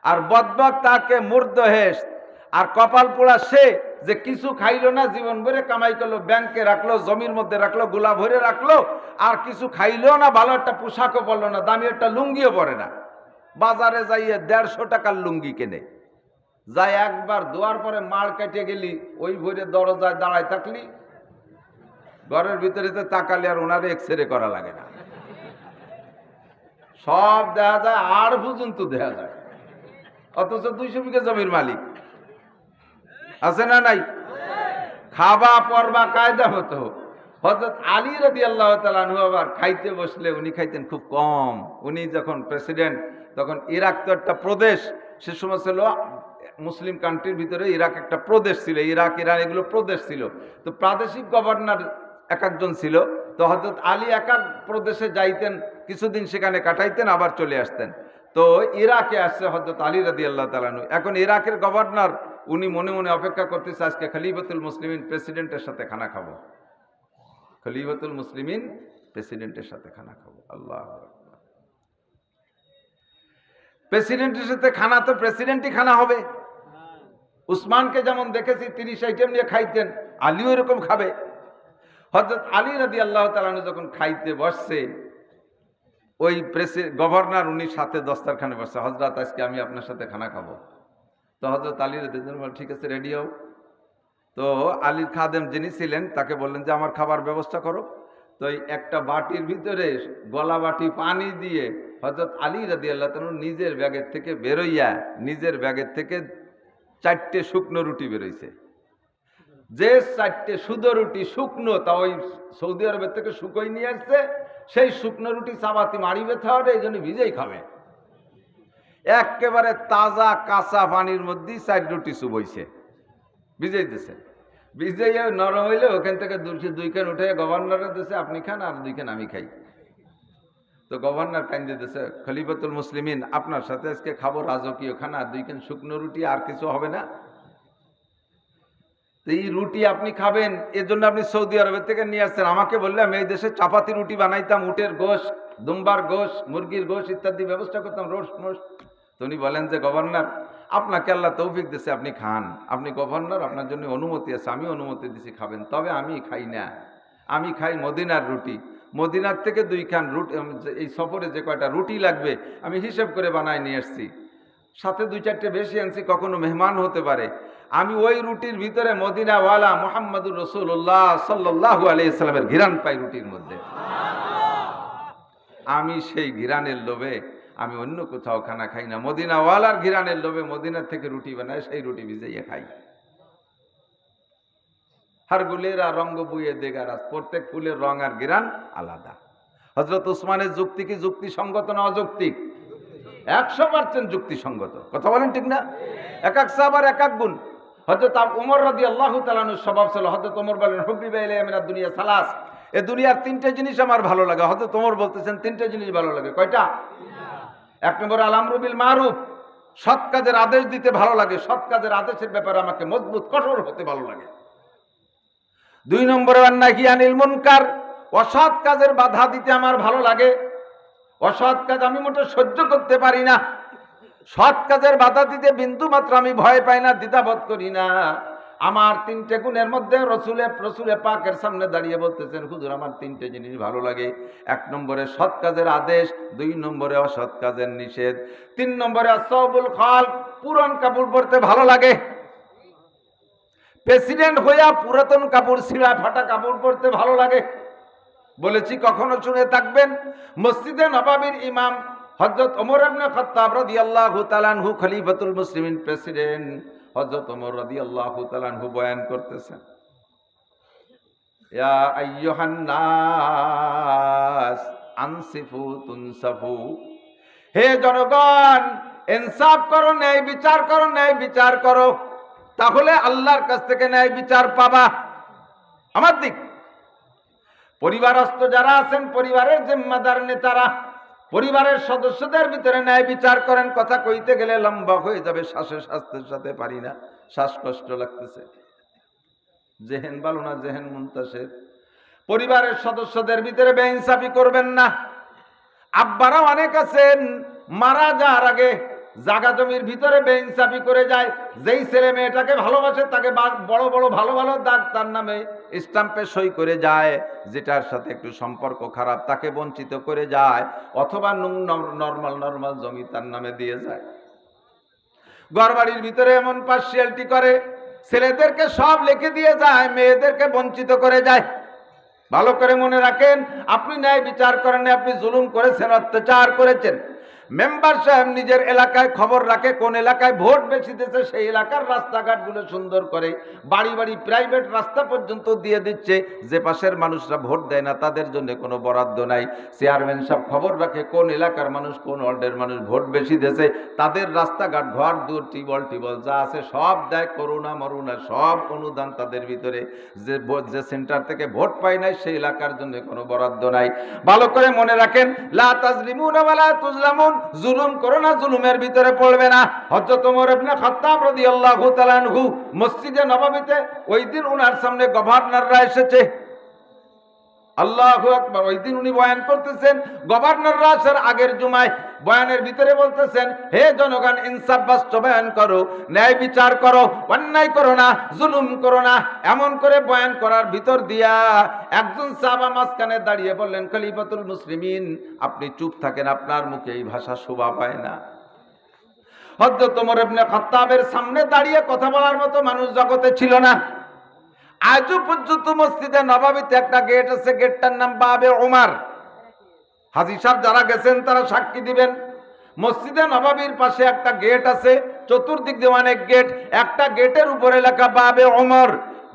আর বদবাক তাকে মুর্দ হেস্ত, আর কপাল পোড়া সে যে কিছু খাইলো না, জীবন ভরে কামাই করলো, ব্যাংকে রাখলো, জমির মধ্যে রাখলো, গোলা ভরে রাখলো, আর কিছু খাইলো না, ভালো একটা পোশাকও পরলো না, দামি একটা লুঙ্গিও পরে না। বাজারে যাইয়ে 150 টাকার লুঙ্গি কেনে, যাই একবার দোয়ার পরে মার কেটে গেলি, ওই ভরে দরজায় দাঁড়ায় থাকলি, ঘরের ভিতরে তাকালি আর ওনারে এক্সরে করা লাগে না, সব দেখা যায়, আর পর্যন্ত দেখা যায়। অথচ 200 বিঘা জমির মালিক আছে না নাই? খাবা পরবা কায়দা হতো। হযরত আলী রাদিয়াল্লাহু তাআলা আনহু আবার খাইতে বসলে উনি খাইতেন খুব কম। উনি যখন প্রেসিডেন্ট, তখন ইরাক তো একটা প্রদেশ, সে সময় ছিল মুসলিম কান্ট্রির ভিতরে ইরাক একটা প্রদেশ ছিল, ইরাক ইরান এগুলো প্রদেশ ছিল। তো প্রাদেশিক গভর্নর এক একজন ছিল। তো হযরত আলী এক এক প্রদেশে যাইতেন, কিছুদিন সেখানে কাটাইতেন, আবার চলে আসতেন। তো ইরাকে আসছে হযরত আলী রাদিয়াল্লাহু তাআলা আনহু। এখন ইরাকের গভর্নর উনি মনে মনে অপেক্ষা করতেছে, আজকে খলিফাতুল মুসলিমিন প্রেসিডেন্টের সাথে খানা খাবো, খলিফাতুল মুসলিমিন প্রেসিডেন্টের সাথে খানা খাবো। আল্লাহু আকবার। প্রেসিডেন্টের সাথে খানা তো প্রেসিডেন্টই খানা হবে। উসমানকে যেমন দেখেছি 30 আইটেম নিয়ে খাইতেন, আলীও এরকম খাবে। হযরত আলী রাদিয়াল্লাহু তাআলা আনহু যখন খাইতে বসছে, ওই গভর্নর উনি সাথে দস্তরখানে বসছে, হযরত আজকে আমি আপনার সাথে খানা খাবো। তো হযরত আলী রাদিয়াল্লাহু তাআলা ঠিক আছে, রেডি হও। তো আলীর খাদেম যিনি ছিলেন তাকে বললেন যে আমার খাবার ব্যবস্থা করো। তো এই একটা বাটির ভিতরে গলা বাটি পানি দিয়ে হযরত আলী রাদিয়াল্লাহু তাআলা নিজের ব্যাগের থেকে বেরোইয়া, নিজের ব্যাগের থেকে 4টে শুকনো রুটি বেরোইছে। যে 4টে শুধু রুটি শুকনো, তা ওই সৌদি আরবের থেকে শুকোই নিয়ে আসছে, সেই শুকনো রুটি চাবাতি মারি ব্যথা হবে, এই জন্য ভিজেই খাবে। একেবারে তাজা কাঁচা পানির মধ্যে 4 রুটি চুবইছে, ভিজেই দিছে। ভিজেই নরম হইলে ওখান থেকে 2 খান উঠে গভর্নরের দেশে আপনি খান, আর 2 খান আমি খাই। তো গভর্নর কান্দে দিছে, খলিফাতুল মুসলিমিন আপনার সাথে আজকে খাবো রাজকীয় খানা, 2 খান শুকনো রুটি, আর কিছু হবে না। এই রুটি আপনি খাবেন, এর জন্য আপনি সৌদি আরবের থেকে নিয়ে আসছেন। আমাকে বললাম এই দেশে চাপাতি রুটি বানাইতাম, উটের গোশ, দুম্বার গোশ, মুরগির গোশ ইত্যাদি ব্যবস্থা করতাম, রোস্ট মোস্ট। তো উনি বলেন যে গভর্নর, আপনাকে আল্লাহ তৌফিক দিয়েছে, আপনি খান, আপনি গভর্নর, আপনার জন্য অনুমতি আছে, আমি অনুমতি দিছি খাবেন। তবে আমি খাই না, আমি খাই মদিনার রুটি। মদিনার থেকে 2 খান রুটি, এই সফরে যে কয়টা রুটি লাগবে আমি হিসেব করে বানায় নিয়ে আসছি, সাথে 2-4টে বেশি আনছি, কখনো মেহমান হতে পারে। আমি ওই রুটির ভিতরে মদিনাওয়ালা মুহাম্মদুর রাসূলুল্লাহ সাল্লাল্লাহু আলাইহি সাল্লামের ঘিরান পাই রুটির মধ্যে। আমি সেই ঘিরানের লোভে আমি অন্য কোথাও খানা খাই না, মদিনাওয়ালার ঘিরানের লোভে মদিনার থেকে রুটি বানায়, সেই রুটি ভিজাইয়া খাই। হার গুলেরা রঙ্গ বুয়ে দেগারাজ, প্রত্যেক ফুলের রং আর ঘিরান আলাদা। হযরত উসমানের যুক্তি কি যুক্তিসঙ্গত না অযৌক্তিক? 100% যুক্তিসঙ্গত। কথা বলেন ঠিক না? এক এক সাহাবার এক এক গুণ। হযরত ওমর রাদিয়াল্লাহু তাআলা আনহুর স্বভাব ছিল, হযরত ওমর বলেন হুব্বিবা ইলাইয়া মিনাদ দুনিয়া সালাস, এই দুনিয়ার তিনটে জিনিস আমার ভালো লাগে। হযরত ওমর বলতেছেন তিনটে জিনিস ভালো লাগে। কয়টা? এক নম্বরে আল আমরু বিল মারুফ, সৎ কাজের আদেশ দিতে ভালো লাগে, সৎ কাজের আদেশের ব্যাপারে আমাকে মজবুত কঠোর হতে ভালো লাগে। দুই নম্বরে নাহি আনিল মুনকার, অসৎ কাজের বাধা দিতে আমার ভালো লাগে। অসৎ কাজ আমি মোটে সহ্য করতে পারি না, সৎ কাজের বাধা দিতে বিন্দু মাত্র আমি ভয় পাই না, দ্বিধাবোধ করি না। আমার তিনটে গুণের মধ্যে রসুলে পাকের সামনে দাঁড়িয়ে বলতেছেন হুজুর আমার তিনটে জিনিস ভালো লাগে। এক নম্বরে সৎ কাজের আদেশ, দুই নম্বরে অসৎ কাজের নিষেধ, তিন নম্বরে আসসাবুল খাল, পুরান কাপড় পরতে ভালো লাগে। প্রেসিডেন্ট হইয়া পুরাতন কাপড়, ছিঁড়া ফাটা কাপড় পরতে ভালো লাগে। বলেছি কখনো শুনে থাকবেন, মসজিদে নববীর ইমাম হযরত ওমর ইবনে খাত্তাব রাদিয়াল্লাহু তাআলা আনহু, খলিফাতুল মুসলিমিন, প্রেসিডেন্ট হযরত ওমর রাদিয়াল্লাহু তাআলা আনহু বয়ান করতেছেন, ইয়া আইয়ুহান নাস আনসিফু তুনসাফু, হে জনগণ ইনসাফ করো, ন্যায় বিচার করো, ন্যায় বিচার করো, তাহলে আল্লাহর কাছ থেকে ন্যায় বিচার পাবা। আমার দিক পরিবারস্থ যারা আছেন, পরিবারের জিম্মাদার নেতারা, পরিবারের সদস্যদের ভিতরে ন্যায় বিচার করেন। কথা কইতে গেলে লম্বা হয়ে যাবে, শ্বাসের স্বাস্থ্যের সাথে পারি না, শ্বাসকষ্ট লাগতেছে। জেহেন ভালো না, জেহেন মুনতাসির। পরিবারের সদস্যদের ভিতরে বেইনসাফি করবেন না। আব্বারা অনেক আছেন মারা যাওয়ার আগে জাগা জমির ভিতরে বেইনসাফি করে যায়। যেই ছেলে মেয়েটাকে ভালোবাসে তাকে বড় বড় ভালো ভালো দাগ তার নামে স্টাম্পে সই করে যায়, যেটার সাথে একটু সম্পর্ক খারাপ তাকে বঞ্চিত করে যায়, অথবা নর্মাল জমি তার নামে দিয়ে যায়। ঘরবাড়ির ভিতরে এমন পার্সিয়ালিটি করে, ছেলেদেরকে সব লিখে দিয়ে যায়, মেয়েদেরকে বঞ্চিত করে যায়। ভালো করে মনে রাখেন, আপনি ন্যায় বিচার করেন, আপনি জুলুম করেছেন, অত্যাচার করেছেন। মেম্বার সাহেব নিজের এলাকায় খবর রাখে, কোন এলাকায় ভোট বেশি দিচ্ছে, সেই এলাকার রাস্তাঘাটগুলো সুন্দর করে, বাড়ি বাড়ি প্রাইভেট রাস্তা পর্যন্ত দিয়ে দিচ্ছে। যে পাশের মানুষরা ভোট দেয় না তাদের জন্য কোনো বরাদ্দ নাই। চেয়ারম্যান সাহেব খবর রাখে কোন এলাকার মানুষ, কোন ওয়ার্ডের মানুষ ভোট বেশি দিয়েছে, তাদের রাস্তাঘাট, ঘর দূর, টিবল যা আছে সব দেয়, করোনা মরুনা সব অনুদান তাদের ভিতরে। যে সেন্টার থেকে ভোট পায় নাই সেই এলাকার জন্য কোনো বরাদ্দ নাই। ভালো করে মনে রাখেন, লা তাজলিমুনা ওয়া লা তুজলামুন, জুলুম করো না, জুলুমের ভিতরে পড়বে না। হযরত ওমর ইবনে খাত্তাব রাদিয়াল্লাহু তাআলা আনহু মসজিদে নববীতে ওই দিন ওনার সামনে গভর্নররা এসেছে। আল্লাহু আকবার। ওই দিন উনি বয়ান করতেছেন, গভর্নররা আসার আগের জুমায় বয়ানের ভিতরে বলতেছেন, হে জনগণ ইনসাফ বাস্তবায়ন করো, ন্যায় বিচার করো, অন্যায় করো না, জুলুম করো না। এমন করে বয়ান করার ভিতর দিয়া একজন সাহাবা মাঝখানে দাঁড়িয়ে বললেন, খলিফাতুল মুসলিমিন আপনি চুপ থাকেন, আপনার মুখে এই ভাষা শোভা পায় না। হযরত ওমর ইবনে খাত্তাবের সামনে দাঁড়িয়ে কথা বলার মতো মানুষ জগতে ছিল না। আজও পর্যন্ত মসজিদে নববীতে একটা গেট আছে, গেটটার নাম বাবে ওমর। হাজী সাহেব যারা গেছেন তারা সাক্ষী দিবেন। মসজিদে নববীর পাশে একটা গেট আছে, চতুর্দিক দিয়ে অনেক গেট, একটা গেটের উপরে লেখা বাবে ওমর।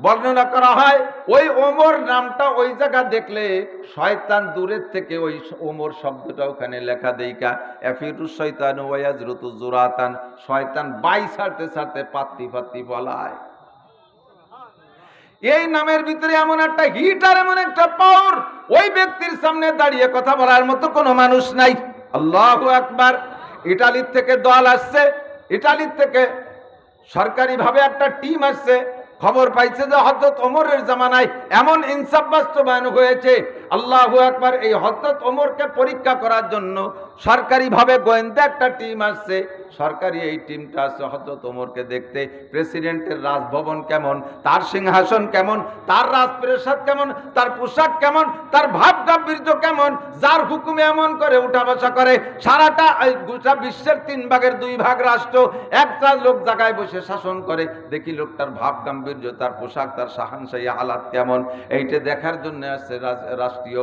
বর্ণনা করা হয় ওই ওমর নামটা ওই জায়গা দেখলে শয়তান দূরের থেকে ওই ওমর শব্দটা ওখানে লেখা দেইকা এফিরুস শয়তান ওয়াজরুতু জুরাতান, শয়তান বাই ছাড়তে ছাড়তে পাত্তি বলায়। এই নামের ভিতরে এমন একটা হিট আর এমন একটা পাওয়ার, ওই ব্যক্তির সামনে দাঁড়িয়ে কথা বলার মতো কোনো মানুষ নাই। আল্লাহু আকবার। ইটালির থেকে দল আসছে, ইটালির থেকে সরকারিভাবে একটা টিম আসছে, খবর পাইছে যে হযরত ওমরের জামানায় এমন ইনসাফ বাস্তবায়ন হয়েছে। আল্লাহু আকবার। এই হযরত ওমরকে পরীক্ষা করার জন্য সরকারিভাবে গোয়েন্দা একটা টিম আসছে। সরকারি এই টিমটা আসছে হযরত ওমরকে দেখতে। প্রেসিডেন্টের রাজভবন কেমন, তার সিংহাসন কেমন, তার রাজপ্রাসাদ কেমন, তার পোশাক কেমন, তার ভাব গাম্ভীর্য কেমন, যার হুকুমে এমন করে উঠা বসা করে। সারাটা গোটা বিশ্বের 3 ভাগের 2 ভাগ রাষ্ট্র একটা লোক জায়গায় বসে শাসন করে। দেখি লোকটার ভাব গাম্ভীর্য, তার পোশাক, তার শাহানশাহী হালাত কেমন, এইটা দেখার জন্য আসছে রাষ্ট্রীয়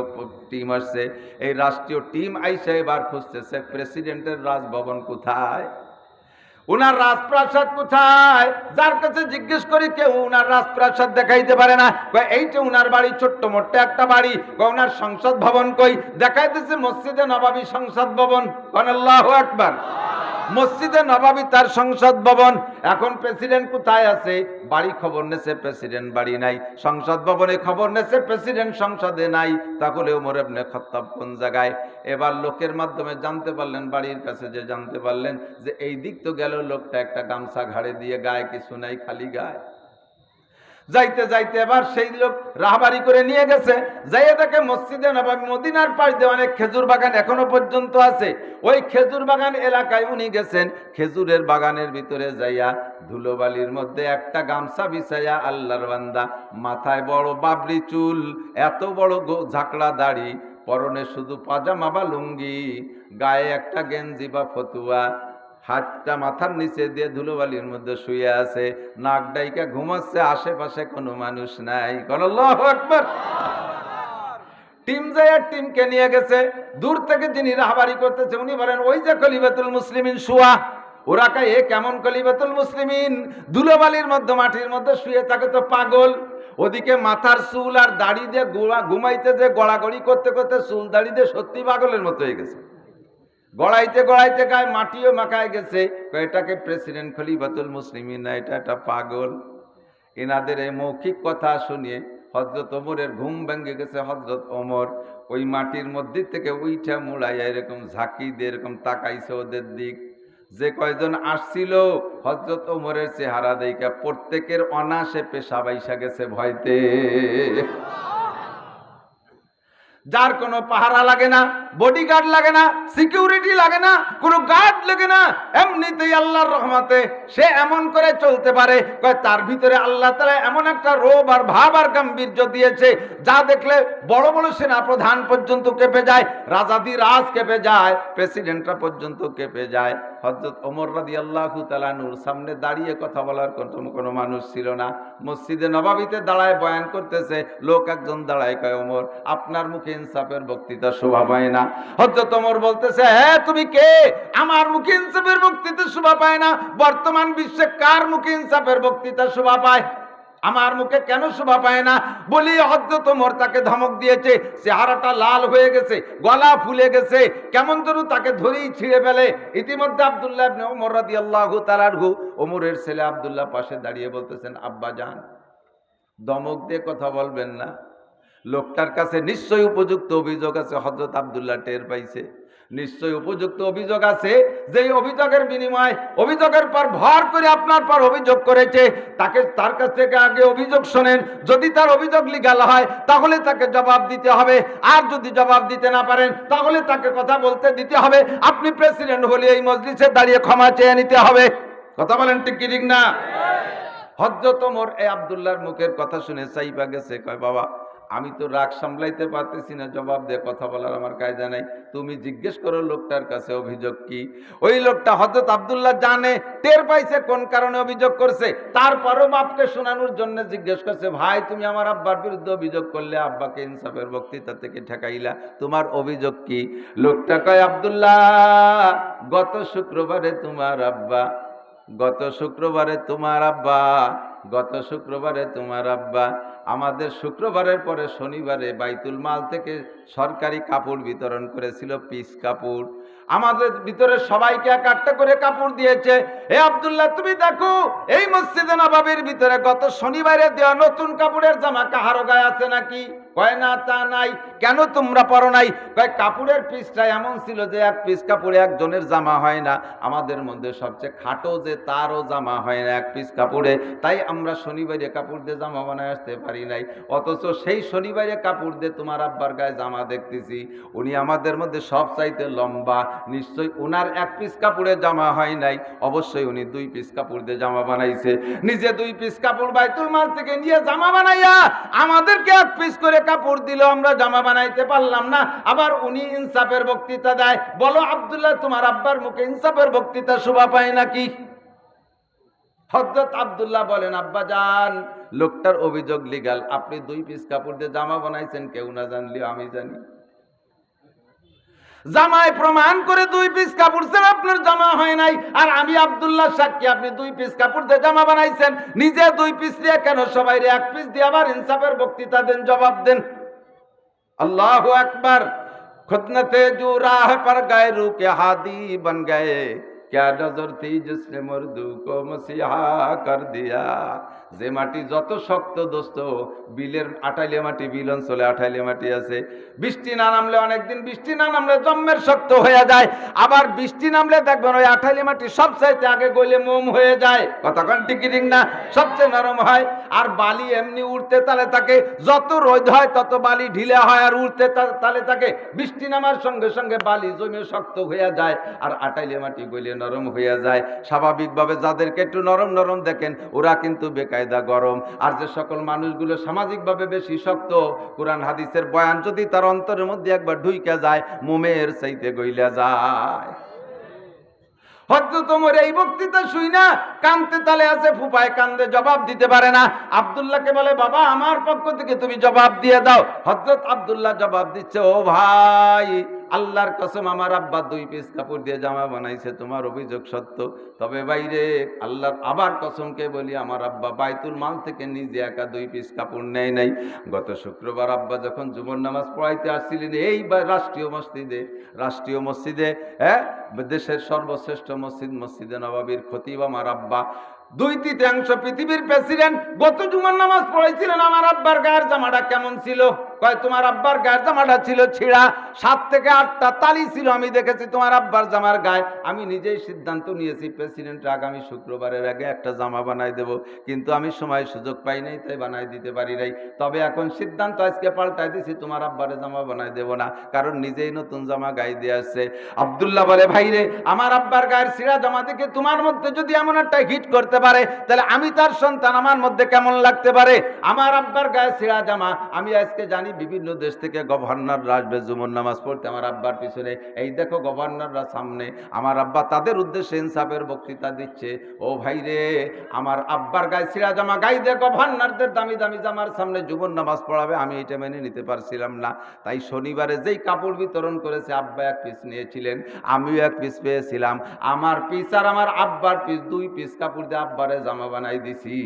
টিম আসছে। এই রাষ্ট্রীয় টিম আইসা এবার খুঁজতেছে প্রেসিডেন্টের রাজভবন কোথায়। উনার রাজপ্রাসাদ কোথায়? যার কাছে জিজ্ঞেস করি কেউ উনার রাজপ্রাসাদ দেখাইতে পারে না। এইটা উনার বাড়ি, ছোট্ট মোট্ট একটা বাড়ি। উনার সংসদ ভবন কই? দেখাইতেছে মসজিদে নবাবী সংসদ ভবন। আল্লাহু আকবার। মসজিদে নবাবী তার সংসদ ভবন। এখন প্রেসিডেন্ট কোথায় আছে? বাড়ি খবর নেছে, প্রেসিডেন্ট বাড়ি নাই। সংসদ ভবনে খবর নেছে, প্রেসিডেন্ট সংসদে নাই। তাহলে ওমর ইবনে খাত্তাব কোন জায়গায়? এবার লোকের মাধ্যমে জানতে পারলেন, বাড়ির কাছে যে জানতে পারলেন যে এই দিক তো গেল, লোকটা একটা গামছা ঘাড়ে দিয়ে, গায়ে কিছু নাই, খালি গায়ে। যাইতে যাইতে এবার সেই লোক রাহবারি করে নিয়ে গেছে। যাইয়ে দেখে মসজিদে নববী, মদিনার পাশ দিয়ে অনেক খেজুর বাগান এখনো পর্যন্ত আছে। ওই খেজুর বাগান এলাকায় উনি গেছেন। খেজুরের বাগানের ভিতরে যাইয়া ধুলোবালির মধ্যে একটা গামছা বিছাইয়া, আল্লাহর বান্দা, মাথায় বড় বাবরি চুল, এত বড় ঝাঁকড়া দাড়ি, পরনে শুধু পাজামা বা লুঙ্গি, গায়ে একটা গেঞ্জি বা ফতুয়া, হাতটা মাথার নিচে দিয়ে ধুলোবালির মধ্যে শুয়ে আছে, নাক ডাইকা ঘুমাচ্ছে, আশেপাশে কোনো মানুষ নাই। আল্লাহু আকবার। টিম যায়, টিমকে নিয়ে গেছে। দূর থেকে যিনি রাহবারি করতেছে উনি বলেন, ওই যে খলিফাতুল মুসলিমিন শুয়া। ওরা কয়, এ কেমন খলিফাতুল মুসলিমিন? ধুলোবালির মধ্যে, মাটির মধ্যে শুয়ে থাকে তো পাগল। ওদিকে মাথার চুল আর দাড়ি দিয়ে ঘুমাইতে যে গড়াগড়ি করতে করতে চুল দাড়ি দিয়ে সত্যি পাগলের মতো হয়ে গেছে। গড়াইতে গড়াইতে গায়ে মাটিও মাখায় গেছে। এটাকে প্রেসিডেন্ট খলিফাতুল মুসলিমিন না, এটা একটা পাগল। এনাদের এই মৌখিক কথা শুনিয়ে হযরত ওমরের ঘুম ভেঙে গেছে। হযরত ওমর ওই মাটির মধ্যে থেকে উইঠা মুড়াইয়া এরকম ঝাঁকি দিয়ে এরকম তাকাইছে ওদের দিক। যে কয়জন আসছিল হযরত ওমরের চেহারা দেইখা প্রত্যেকের অনাসে পেশাব আইসা গেছে ভয়তে। যার কোনো পাহারা লাগে না, বডিগার্ড লাগে না, সিকিউরিটি লাগে না, কোনো গার্ড লাগে না, এমনিতেই আল্লাহর রহমতে সে এমন করে চলতে পারে। তার ভিতরে আল্লাহ তাআলা এমন একটা রোব আর ভাব আর গাম্ভীর্য দিয়েছে, যা দেখলে বড় বড় সেনা প্রধান পর্যন্ত কেঁপে যায়, রাজাধিরাজ কেঁপে যায়, প্রেসিডেন্টরা পর্যন্ত কেঁপে যায়। হযরত ওমর রাদিয়াল্লাহু তাআলা নূর সামনে দাঁড়িয়ে কথা বলার কোনো মানুষ ছিল না। মসজিদে নববীতে দাঁড়ায় বয়ান করতেছে। লোক একজন দাঁড়ায়, কয়, ওমর, আপনার মুখে ইনসাফের বক্তৃতা শোভা পায় না। হযরত ওমর বলতেছে, হ্যাঁ তুমি কে? আমার মুখে ইনসাফের বক্তৃতা শোভা পায় না? বর্তমান বিশ্বে কার মুখে ইনসাফের বক্তৃতা শোভা পায়? আমার মুখে কেন শোভা পায় না? বলি হযরত ওমর তাকে ধমক দিয়েছে। চেহারাটা লাল হয়ে গেছে, গলা ফুলে গেছে, কেমন যেন তাকে ধরেই ছিঁড়ে ফেলে। ইতিমধ্যে আব্দুল্লাহ ইবনে ওমর রাদিয়াল্লাহু তাআলা আনহু, ওমরের ছেলে আব্দুল্লাহ পাশে দাঁড়িয়ে বলতেছেন, আব্বা জান, ধমক দিয়ে কথা বলবেন না। লোকটার কাছে নিশ্চয়ই উপযুক্ত অভিযোগ আছে। হযরত আব্দুল্লাহ টের পাইছে নিশ্চয়ই উপযুক্ত অভিযোগ আছে। যেই অভিযোগের বিনিময়, অভিযোগের পর ভর করে আপনার পর অভিযোগ করেছে, তার কাছ থেকে আগে অভিযোগ শোনেন। যদি তার অভিযোগ লিগ্যাল হয় তাহলে তাকে জবাব দিতে হবে, আর যদি জবাব দিতে না পারেন তাহলে তাকে কথা বলতে দিতে হবে। আপনি প্রেসিডেন্ট হলে এই মজলিসে দাঁড়িয়ে ক্ষমা চেয়ে নিতে হবে। কথা বলেন ঠিক কি ঠিক না? হযরত ওমর এই আব্দুল্লাহর মুখের কথা শুনে চাইবা গেছে, কয়, বাবা, আমি তো রাগ সামলাইতে পারতেছি না, জবাব দিয়ে কথা বলার আমার কায়দা নাই। তুমি জিজ্ঞেস করো লোকটার কাছে অভিযোগ কি। ওই লোকটা হযরত আব্দুল্লাহ জানে, টের পাইছে কোন কারণে অভিযোগ করছে। তারপরও বাপকে শোনানোর জন্য জিজ্ঞেস করছে, ভাই, তুমি আমার আব্বার বিরুদ্ধে অভিযোগ করলে, আব্বাকে ইনসাফের বক্তৃতা থেকে ঠেকাইলা, তোমার অভিযোগ কি? লোকটা কয়, আব্দুল্লাহ, গত শুক্রবারে তোমার আব্বা আমাদের শুক্রবারের পরে শনিবারে বাইতুল মাল থেকে সরকারি কাপড় বিতরণ করেছিল, পিস কাপড়। আমাদের ভিতরে সবাইকে এক একটা করে কাপড় দিয়েছে। হে আব্দুল্লাহ, তুমি দেখো এই মসজিদে নববীর ভিতরে গত শনিবারে দেওয়া নতুন কাপড়ের জামা কাহারো গায়ে আছে নাকি? কয়, না, তা নাই। কেন তোমরা পরো নাই? কয়, কাপড়ের পিসটা এমন ছিল যে এক পিস কাপড়ে একজনের জামা হয় না। আমাদের মধ্যে সবচেয়ে খাটো যে, তারও জামা হয় না এক পিস কাপড়ে। তাই আমরা শনিবারে কাপড় দিয়ে জামা বানায় আসতে পারি নাই। অথচ সেই শনিবারে কাপড় দিয়ে তোমার আব্বার গায়ে জামা দেখতেছি। উনি আমাদের মধ্যে সব চাইতে লম্বা, নিশ্চয়ই ওনার এক পিস কাপড়ে জামা হয় নাই, অবশ্যই উনি 2 পিস কাপড় দিয়ে জামা বানাইছে। নিজে 2 পিস কাপড় বাইতুল মাল থেকে নিয়ে জামা বানাইয়া আমাদেরকে 1 পিস করে কাপড় দিল, আমরা জামা বানাইতে পারলাম না। আবার উনি ইনসাফের বক্তৃতা দেয়। বলো আব্দুল্লাহ, তোমার আব্বার মুখে ইনসাফের বক্তৃতা শোভা পায় নাকি? হযরত আব্দুল্লাহ বলেন, আব্বা জান, লোকটার অভিযোগ লিগ্যাল। আপনি 2 পিস কাপড় দিয়ে জামা বানাইছেন, কেউ না জানলেও আমি জানি। জামায় প্রমাণ করে 2 পিস কাপড় ছাড়া আপনার জামা হয় নাই, আর আমি আব্দুল্লাহ সাক্ষী আপনি 2 পিস কাপড় দিয়ে জামা বানাইছেন। নিজে 2 পিস দিয়ে কেন সবাই 1 পিস দিয়ে আবার ইনসাফের বক্তৃতা দেন, জবাব দেন। আল্লাহু আকবার। खुदनते जो राह पर गए रू के हादी बन गए, क्या नजर थी जिसने मर्दू को मसीहा कर दिया। যে মাটি যত শক্ত দোস্ত, বিলের আটাইলে মাটি, বিল অঞ্চলে আটাইলে মাটি আছে, বৃষ্টি না নামলে, অনেকদিন বৃষ্টি না নামলে জম্মের শক্ত হয়ে যায়, আবার বৃষ্টি নামলে দেখবেন ওই আটাইলে মাটি সবচাইতে আগে গলে মোম হয়ে যায়। কতক্ষণ টিকিটিং না, সবচেয়ে নরম হয়। আর বালি এমনি উঠতে তালে থাকে, যত রোদ হয় তত বালি ঢিলে হয়, আর উঠতে তালে থাকে। বৃষ্টি নামার সঙ্গে সঙ্গে বালি জমে শক্ত হয়ে যায়, আর আটাইলে মাটি গলে নরম হয়ে যায়। স্বাভাবিকভাবে যাদেরকে একটু নরম নরম দেখেন ওরা কিন্তু বেকায়দা গরম। আর যে সকল মানুষগুলো সামাজিকভাবে বেশি শক্ত, কোরআন হাদিসের বয়ান যদি তার অন্তরের মধ্যে একবার ঢুইকা যায়, মোমের চাইতে গইলা যায়। হযরত ওমর এই বক্তৃতা শুই না কানতে তালে আছে, ফুপায় কান্দে, জবাব দিতে পারে না। আব্দুল্লাহকে বলে, বাবা আমার পক্ষ থেকে তুমি জবাব দিয়ে দাও। হযরত আব্দুল্লাহ জবাব দিচ্ছে, ও ভাই, আল্লাহর কসম আমার আব্বা 2 পিস কাপড় দিয়ে জামা বানাইছে, তোমার অভিযোগ সত্য। তবে বাইরে আল্লাহর আবার কসমকে বলি, আমার আব্বা বাইতুল মাল থেকে নিজে একা 2 পিস কাপড় নেয় নাই। গত শুক্রবার আব্বা যখন জুমার নামাজ পড়াইতে আসছিলেন এই রাষ্ট্রীয় মসজিদে, দেশের সর্বশ্রেষ্ঠ মসজিদ, মসজিদে নববীর খতিব আমার আব্বা, 2/3 পৃথিবীর প্রেসিডেন্ট, গত জুমার নামাজ পড়াইছিলেন। আমার আব্বার গায়ের জামাটা কেমন ছিল? কয়, তোমার আব্বার গায়ের জামাটা ছিল ছিঁড়া, 7 থেকে 8টা তালি ছিল আমি দেখেছি তোমার আব্বার জামার গায়ে। আমি নিজেই সিদ্ধান্ত নিয়েছি প্রেসিডেন্টের আগামী শুক্রবারের আগে একটা জামা বানাই দেব, কিন্তু আমি সময় সুযোগ পাই নাই, তাই বানাই দিতে পারি নাই। তবে এখন সিদ্ধান্ত আজকে পাল্টাই দিছি, তোমার আব্বারে জামা বানাই দেব না, কারণ নিজেই নতুন জামা গায়ে দিয়ে আসছে। আব্দুল্লাহ বলে, ভাইরে আমার আব্বার গায়ের ছিঁড়া জামা দেখে তোমার মধ্যে যদি এমন একটা হিট করতে পারে, তাহলে আমি তার সন্তান, আমার মধ্যে কেমন লাগতে পারে? আমার আব্বার গায়ে ছিঁড়া জামা, আমি আজকে জানি বিভিন্ন দেশ থেকে গভর্নররা আসবে জুমার নামাজ পড়তে আমার আব্বার পিছনে। এই দেখো গভর্নররা সামনে, আমার আব্বা তাদের উদ্দেশ্যে ইনসাফের বক্তৃতা দিচ্ছে। ও ভাই রে, আমার আব্বার গায়ে ছিঁড়া জামা গায়ে দিয়ে গভর্নরদের দামি দামি জামার সামনে জুমার নামাজ পড়াবে, আমি এটা মেনে নিতে পারছিলাম না। তাই শনিবারে যেই কাপড় বিতরণ করেছে, আব্বা 1 পিস নিয়েছিলেন, আমিও 1 পিস পেয়েছিলাম। আমার পিস আর আমার আব্বার পিস, 2 পিস কাপড় দিয়ে আব্বারে জামা বানাই দিছি।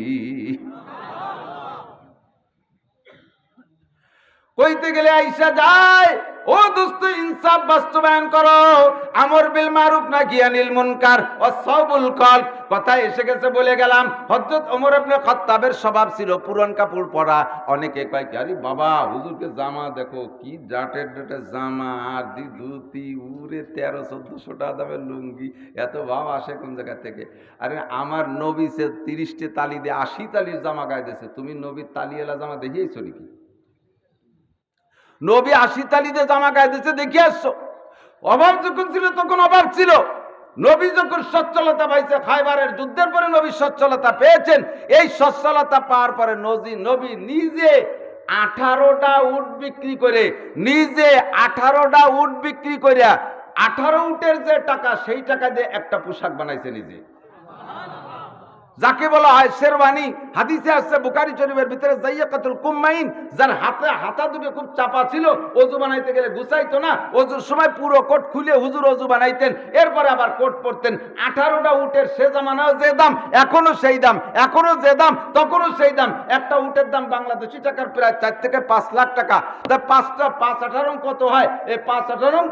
কইতে গেলে আইসা যায়, ও দোস্ত ইনসাফ বাস্তবায়ন করো, আমর বিল মারুফ নাহি আনিল মুনকার ওয়াস সাবুল কল। কথা এসে গেছে বলে গেলাম। হযরত ওমর ইবনে খাত্তাবের স্বভাব ছিল পুরান কাপড় পরা। অনেকে কয় কি, আরে বাবা হুজুরকে জামা দেখো, কি জাটের জামা, আর ধুতি, উরে 1300-1400 টাকা দামের লুঙ্গি, এত ভাব আসে কোন জায়গা থেকে? আরে আমার নবী সে 30টে তালি দিয়ে 80 তালির জামা গায়ে দিয়েছে, তুমি নবীর তালিওয়ালা জামা দেখিয়েছো নাকি? নবী 80 তালিতে জামা গায়ে দিয়েছে, দেখে আসছো? অভাব যখন ছিল তখন অভাব ছিল। নবী যখন সচ্ছলতা পাইছে, খায়বারের যুদ্ধের পরে নবী সচ্ছলতা পেয়েছেন। এই সচ্ছলতা পাওয়ার পরে নবী নিজে 18টা উট বিক্রি করে, নিজে 18টা উট বিক্রি করে 18 উটের যে টাকা, সেই টাকা দিয়ে একটা পোশাক বানাইছে নিজে, যাকে বলা হয় শেরওয়ানি। হাদিসে আসছে বুখারী শরীফের ভিতরে, যাইয়াকাতুল কুম্মাইন, যার হাতা দুটো খুব চাপা ছিল, ওযু বানাইতে গেলে গুছাইতো না, ওযুর সময় পুরো কোট খুলে হুজুর ওযু বানাইতেন, এরপরে আবার কোট পরতেন। 18টা উটের সে জামানাও যে দাম, এখনো সেই দাম, এখনো যে দাম তখনও সেই দাম। একটা উটের দাম বাংলাদেশি টাকার প্রায় 4 থেকে 5 লাখ টাকা। তা 5-18 কত হয়? এই 5-18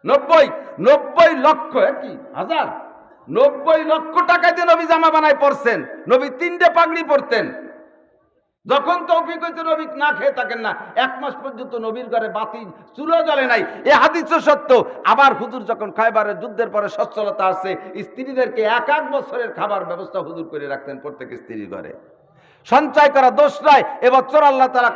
90 লক্ষ, কি হাজার, 90 লক্ষ টাকা দিয়ে নবী জামা বানায় পরছেন। নবী 3টে পাগড়ি পরতেন। যখন তৌফিক হয়েছে নবী না খেয়ে থাকেন না, 1 মাস পর্যন্ত নবীর ঘরে বাতি চুলো জ্বলে নাই, এ হাদিসও সত্য। আবার হুজুর যখন খায়বারের যুদ্ধের পরে সচ্ছলতা আসছে, স্ত্রীদেরকে 1 বছরের খাবার ব্যবস্থা হুজুর করে রাখতেন প্রত্যেক স্ত্রীর ঘরে। সঞ্চয় করা দোষ নয়। এবছর আল্লাহ তাআলা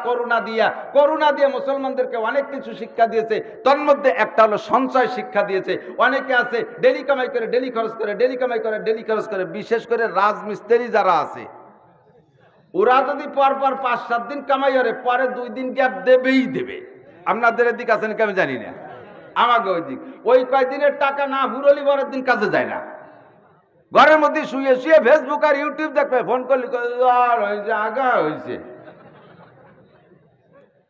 করুণা দিয়ে মুসলমানদেরকে অনেক কিছু শিক্ষা দিয়েছে। তার মধ্যে একটা হলো সঞ্চয় শিক্ষা দিয়েছে। অনেকে আছে ডেলি কামাই করে ডেলি খরচ করে, ডেলি কামাই করে ডেলি খরচ করে। বিশেষ করে রাজমিস্ত্রি যারা আছে, ওরা যদি পরপর 5-7 দিন কামাই করে, পরে 2 দিন গ্যাপ দেবে। আপনাদের এদিক আছেন কি আমি জানি না, আমাকে ওই দিক, ওই কয়দিনের টাকা না হুরলি পরের দিন কাজে যায় না। ঘরের মধ্যে শুয়ে শুয়ে ফেসবুক আর ইউটিউব দেখবে, ফোন করলি আর হয়েছে, আগা হয়েছে।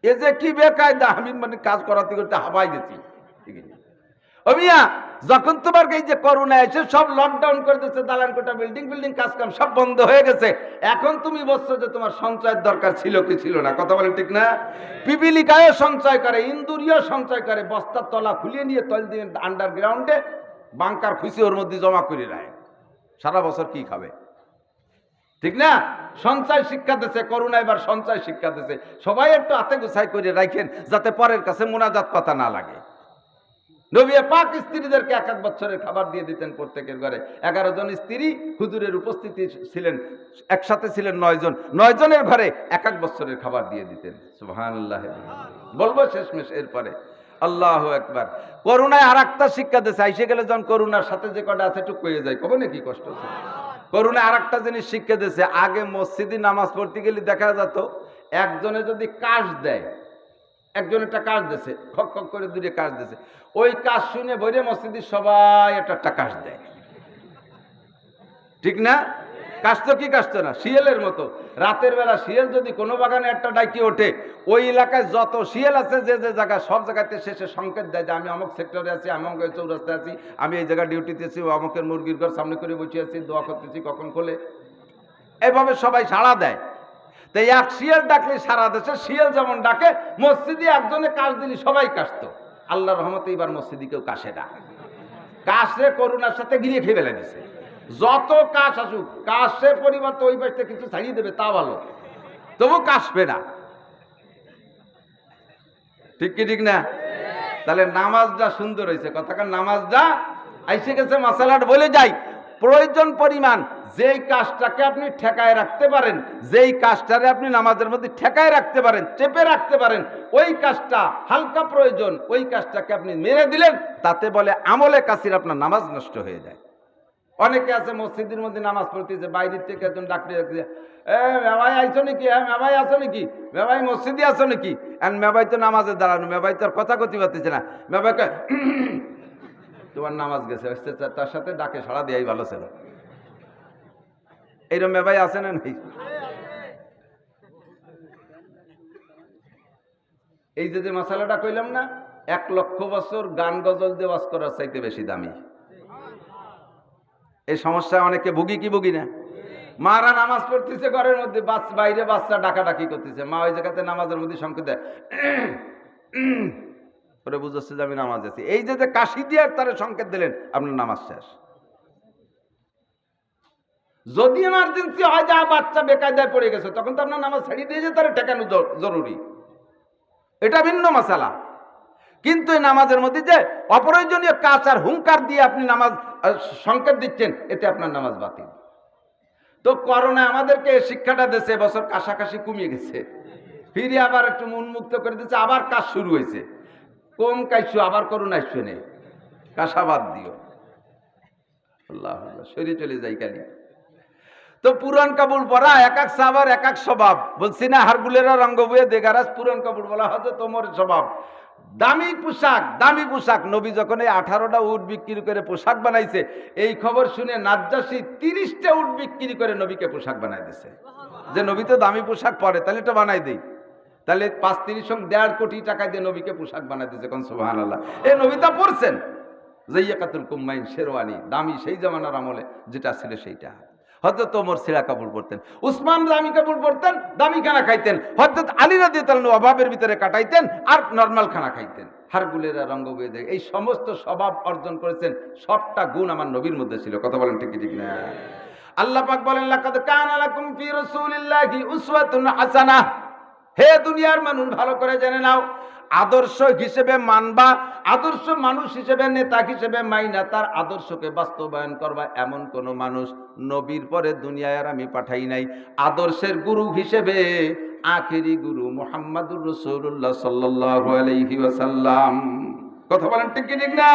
এ যে কি বেকায়দা, আমি মানে কাজ করাতে করতে হাবাই গেছি। ও মিয়া, যখন তোমার এই যে করোনা এসে সব লকডাউন করে দিচ্ছে, দালান কোটা বিল্ডিং কাজ কাম সব বন্ধ হয়ে গেছে, এখন তুমি বলছো যে তোমার সঞ্চয়ের দরকার ছিল কি ছিল না? কথা বলেন ঠিক না? পিপিলিকায়ও সঞ্চয় করে, ইন্দুরিও সঞ্চয় করে, বস্তার তলা খুলিয়ে নিয়ে তল দিয়ে আন্ডারগ্রাউন্ডে বাংকার খুশি ওর মধ্যে জমা করে রাখে, সারা বছর কি খাবে? ঠিক না? সঞ্চয় শিক্ষা দিচ্ছে করোনা, এবার সঞ্চয় শিক্ষা দিচ্ছে। সবাই একটু হাতে গুছাই করে রাখেন যাতে পরের কাছে মোনাজাত পাতা না লাগে। নবী পাক স্ত্রীদেরকে এক এক বছরের খাবার দিয়ে দিতেন প্রত্যেকের ঘরে। 11 জন স্ত্রী হুজুরের উপস্থিতি ছিলেন, একসাথে ছিলেন 9 জন, 9 জনের ঘরে এক এক বছরের খাবার দিয়ে দিতেন। সুবহানাল্লাহ। বলবো শেষমেশ এরপরে আল্লাহু আকবার। করোনায় আর একটা শিক্ষা দিয়েছে, আইসে গেলে যখন করোনার সাথে যে কটা আছে একটু কয়ে যায়, কবে নাকি কষ্ট হচ্ছে। করোনায় আর একটা জিনিস শিক্ষা দিয়েছে, আগে মসজিদে নামাজ পড়তে গেলে দেখা যেত একজনে যদি কাশ দেয়, একজন একটা কাজ দিয়েছে, খক খক করে দূরে কাজ দিয়েছে, ওই কাজ শুনে বইরে মসজিদে সবাই একটা কাজ দেয়। ঠিক না? কাজ তো কি কাজ তো না, শিয়ালের মতো। রাতের বেলা শিয়াল যদি কোনো বাগানে একটা ডাকি ওঠে, ওই এলাকায় যত শিয়াল আছে যে যে জায়গায়, সব জায়গাতে শেষে সংকেত দেয় যে আমি অমুক সেক্টরে আছি, আমি অমুক চৌরাস্তায় আছি, আমি এই জায়গায় ডিউটিতে আছি, অমুকের মুরগির ঘর সামনে করে বসে আছি, দোয়া করতেছি, কখন খোলে। এইভাবে সবাই সাড়া দেয়। তাই এক শিয়াল ডাকলে সারা দেশে শিয়াল যেমন ডাকে, মসজিদে একজনে কাশ দিলি সবাই কাশতো। আল্লাহর রহমতে এবার মসজিদে কেউ কাশে না। কাশে করোনার সাথে গিয়ে খেয়ে ফেলে দিছে। যত কাশ আসুক, কাশের পরিবর্তে ওই পাশে কিছু ছাড়িয়ে দেবে তা ভালো, তবু কাশবে না। ঠিক কি ঠিক না? তাহলে নামাজটা সুন্দর হয়েছে, কথাকার নামাজটা আইসে গেছে। মাসালাটা বলে যাই, প্রয়োজন পরিমাণ যেই কাজটাকে আপনি ঠেকায় রাখতে পারেন, যেই কাজটারে আপনি নামাজের মধ্যে ঠেকায় রাখতে পারেন, চেপে রাখতে পারেন, ওই কাজটা হালকা প্রয়োজন, ওই কাজটাকে আপনি মেরে দিলেন, তাতে বলে আমলে কাসির আপনার নামাজ নষ্ট হয়ে যায়। অনেকে আছে মসজিদের মধ্যে নামাজ পড়তেছে, বাইরের থেকে একজন ডাক্তার রাখতেছে, মেবাই আইছো নাকি? হ্যাঁ মেবাই আছো নাকি? মেবাই মসজিদে আছো নাকি? আর মেবাই তো নামাজে দাঁড়ানো, মেবাই তো আর কথা কথি পারতেছে না। মেবাইকে তোমার নামাজ গেছে, তার সাথে ডাকে সাড়া দেওয়াই ভালো ছিল। এইরকম মেবাই আছে না নাই? এই যে মশালাটা কইলাম না, 1 লক্ষ বছর গান গজল দিয়ে ওয়াজ করার চাইতে বেশি দামি। এই সমস্যায় অনেকে ভুগি কি ভুগি না? মারা নামাজ পড়তেছে ঘরের মধ্যে, বাইরে বাচ্চা ডাকাডাকি করতেছে, মা ওই জায়গাতে নামাজের মধ্যে সংকেত দেয়, ওরা বুঝাচ্ছে যে আমি নামাজ আছি। এই যে কাশি দিয়ে তারা সংকেত দিলেন, আপনার নামাজ শেষ। যদি এমার্জেন্সি হয় যা বাচ্চা বেকায়দায় পড়ে গেছে, তখন তো আপনার নামাজ ছাড়িয়ে দিয়ে যে তারা ঠেকানো জরুরি, এটা ভিন্ন মাসালা। কিন্তু এই নামাজের মধ্যে যে অপ্রয়োজনীয় কাজ আর হুঙ্কার দিয়ে আপনি নামাজ সংকেত দিচ্ছেন, এতে আপনার নামাজ বাতিল। তো করোনা আমাদেরকে শিক্ষাটা দিয়েছে, বছর কাশাকাশি কমিয়ে গেছে, ফিরে আবার একটু উন্মুক্ত করে দিচ্ছে, আবার কাজ শুরু হয়েছে। কম কাইছো, আবার করোনা আসছে নেই, কাশাবাদ দিও। আল্লাহ আল্লাহ, শরীরে চলে যাই খালি। তো পুরান কাপড় পরা এক এক সাহাবার এক এক স্বভাব, বলছি না হারগুলেরা রঙ্গ বইয়ে দেগারাজ পুরান কাপড় বলা হয়তো তোমার স্বভাব। দামি পোশাক। নবী যখন এই 18টা উট বিক্রি করে পোশাক বানাইছে, এই খবর শুনে নাজ্জাশী 30টা উট বিক্রি করে নবীকে পোশাক বানাই দিছে। যে নবী তো দামি পোশাক পরে, তাহলে এটা বানাই দেই। তাহলে 5-30 সঙ্গে 1.5 কোটি টাকা দিয়ে নবীকে পোশাক বানাই দিছে। কোন সুবহানাল্লাহ। এই নবী তা পড়ছেন জাইয়াকাতুল কুম্মাইন শেরওয়ানি, দামি সেই জামানার আমলে যেটা ছিল সেইটা। হযরত ওমর ছেঁড়া কাপড় পরতেন, উসমান দামি কাপড় পরতেন, দামি খানা খাইতেন, হযরত আলী রাদিয়াল্লাহু আনহু অভাবের ভিতরে কাটাইতেন আর নরমাল খানা খাইতেন। হারগুলেরা রঙ্গ বইয়ে দেয়, এই সমস্ত স্বভাব অর্জন করেছেন, সবটা গুণ আমার নবীর মধ্যে ছিল। কথা বলেন ঠিক ঠিক না? আল্লাহ পাক বলেন, লাকাদ কানা লাকুম ফি রাসূলিল্লাহি উসওয়াতুন হাসানাহ। হে দুনিয়ার মানুষ, ভালো করে জেনে নাও, আদর্শ হিসেবে মানবা, আদর্শ মানুষ হিসেবে, নেতা হিসেবে মাইনা তার আদর্শকে বাস্তবায়ন করবা, এমন কোন মানুষ নবীর পরে দুনিয়ায় আর আমি পাঠাই নাই। আদর্শের গুরু হিসেবে আখেরি গুরু মুহাম্মাদুর রাসূলুল্লাহ সাল্লাল্লাহু আলাইহি ওয়াসাল্লাম। কথা বলেন ঠিক কি ঠিক না?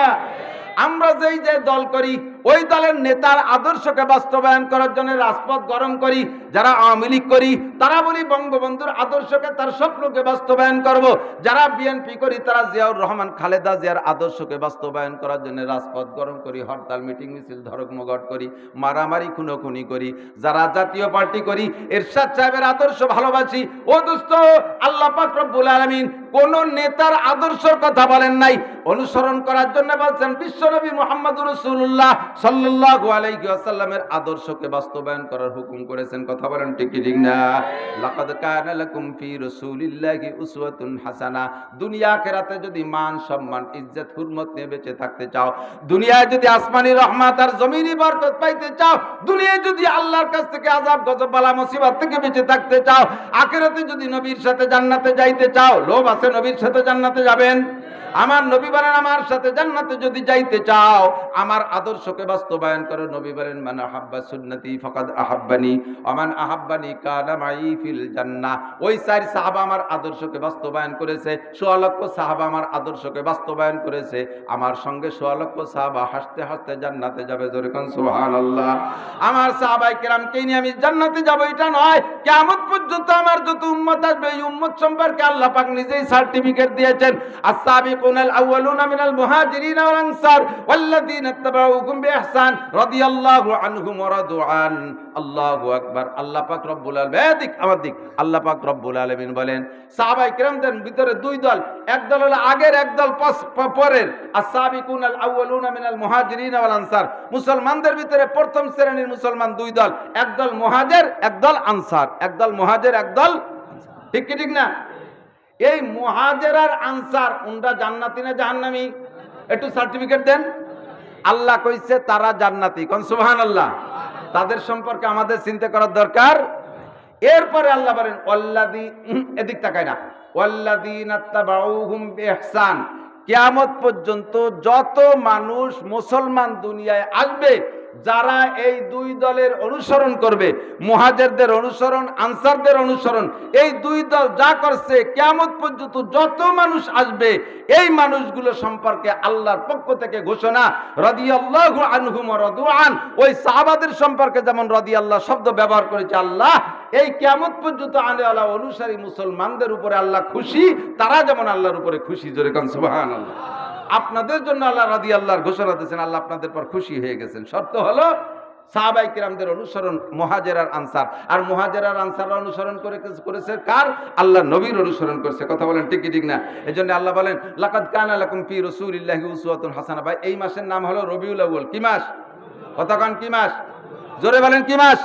আমরা যেই যে দল করি, ওই দলের নেতার আদর্শকে বাস্তবায়ন করার জন্য রাজপথ গরম করি। যারা আওয়ামী লীগ করি, তারা বলি বঙ্গবন্ধুর আদর্শকে, তার স্বপ্নকে বাস্তবায়ন করব। যারা বিএনপি করি, তারা জিয়াউর রহমান খালেদা জিয়ার আদর্শকে বাস্তবায়ন করার জন্য রাজপথ গরম করি, হরতাল মিটিং মিছিল ধর্মঘট করি, মারামারি খুনোখুনি করি। যারা জাতীয় পার্টি করি, এরশাদ সাহেবের আদর্শ ভালোবাসি। ও দোস্ত, আল্লাহ পাক রব্বুল আলামিন কোন নেতার আদর্শের কথা বলেন নাই, অনুসরণ করার জন্য বলছেন বিশ্বনবী মুহাম্মদুর রাসূলুল্লাহ সাল্লাল্লাহু আলাইহি ওয়াসাল্লামের আদর্শকে বাস্তবায়ন করার হুকুম করেছেন। কথা বলেন ঠিক কি ঠিক না? লাকাদ কানা লাকুম ফি রাসূলিল্লাহি উসওয়াতুন হাসানা। দুনিয়া আখিরাতে যদি মান সম্মান ইজ্জত হুরমত নিয়ে বেঁচে থাকতে চাও, দুনিয়ায় যদি আসমানি রহমত আর জমিনি বরকত পাইতে চাও, দুনিয়ায় যদি আল্লাহর কাছ থেকে আযাব গজব বালা মুসিবত থেকে বেঁচে থাকতে চাও, আখিরাতে যদি নবীর সাথে জান্নাতে যাইতে চাও, লোভ আছে নবীর সাথে জান্নাতে যাবেন? আমার নবী বলেন আমার সাথে জান্নাতে যদি যাইতে চাও আমার আদর্শকে বাস্তবায়ন করো। নবী বলেন মান আহাব্বা সুন্নতি ফাকাদ আহাব্বানি ওয়া মান আহাব্বানি কানা মাই ফিল জান্নাহ। ওই চার সাহাবা আমার আদর্শকে বাস্তবায়ন করেছে, ১৬ লক্ষ সাহাবা আমার আদর্শকে বাস্তবায়ন করেছে, আমার সঙ্গে ১৬ লক্ষ সাহাবা হাসতে হাসতে জান্নাতে যাবে। জোরে কোন সুবহানাল্লাহ। আমার সাহাবায়ে কেরামকে নিয়ে আমি জান্নাতে যাব এটা নয়, কিয়ামত পর্যন্ত আমার যত উম্মত আসবে এই উম্মত সম্পর্কে আল্লাহ পাক নিজেই সার্টিফিকেট দিয়েছেন। আস-সাবিকুনাল আউয়ালুনা মিনাল মুহাজিরিন ওয়াল আনসার ওয়াল্লাযীনা ইত্তাবাউহুম বিইহসান রাদিয়াল্লাহু আনহুম ওয়া রাদু আন। আল্লাহু আকবার। আল্লাহ পাক রব্বুল আলামিন আমার দিক আল্লাহ পাক রব্বুল আলামিন বলেন সাহাবায়ে কেরামদের ভিতরে দুই দল, এক দল হলো আগের, এক দল পরের। আস-সাবিকুনাল আউয়ালুনা মিনাল মুহাজিরিন ওয়াল আনসার। মুসলমানদের ভিতরে প্রথম শ্রেণীর মুসলমান দুই দল, এক দল মুহাজির, এক দল আনসার। এক দল মুহাজির, এক দল ঠিক কি ঠিক না? এই মুহাজির আর আনসার উনরা জান্নাতি না জাহান্নামী? একটু সার্টিফিকেট দেন। আল্লাহ কইছে তারা জান্নাতি, কোন সুবহানাল্লাহ। তাদের সম্পর্কে আমাদের চিন্তা করার দরকার। এরপরে আল্লাহ বলেন ওয়াল্লাযী, এদিক তাকায় না, ওয়াল্লাযীনা তাবাউহুম বিইহসান। কিয়ামত পর্যন্ত যত মানুষ মুসলমান দুনিয়ায় আসবে যারা এই দুই দলের অনুসরণ করবে, মুহাজিরদের অনুসরণ, আনসারদের অনুসরণ, এই দুই দল যা করছে কিয়ামত পর্যন্ত যত মানুষ আসবে এই মানুষগুলো সম্পর্কে আল্লাহর পক্ষ থেকে ঘোষণা রাদিয়াল্লাহু আনহুম ওয়া রাদু আন। ওই সাহাবাদের সম্পর্কে যেমন রাদিয়াল্লাহ শব্দ ব্যবহার করেছে আল্লাহ, এই কিয়ামত পর্যন্ত আনেওয়ালা অনুসারী মুসলমানদের উপরে আল্লাহ খুশি, তারা যেমন আল্লাহর উপরে খুশি। জোরে কোন সুবহানাল্লাহ। আপনাদের জন্য আল্লাহ রাদিয়াল্লাহর ঘোষণা দিয়েছেন, আল্লাহ আপনাদের পর খুশি হয়ে গেছেন। শর্ত হলো সাহাবায়ে কিরামদের অনুসরণ, মুহাজির আর আনসার। আর মুহাজির আর আনসাররা অনুসরণ করেছে কার? আল্লাহ নবীর অনুসরণ করেছে। কথা বলেন ঠিক কি ঠিক না? এজন্য আল্লাহ বলেন লাকাদ কানা লাকুম ফি রাসূলিল্লাহি উসওয়াতুন হাসানাহ। ভাই এই মাসের নাম হলো রবিউল আউয়াল। কি মাস? কথা কন কি মাস? জোরে বলেন কি মাস?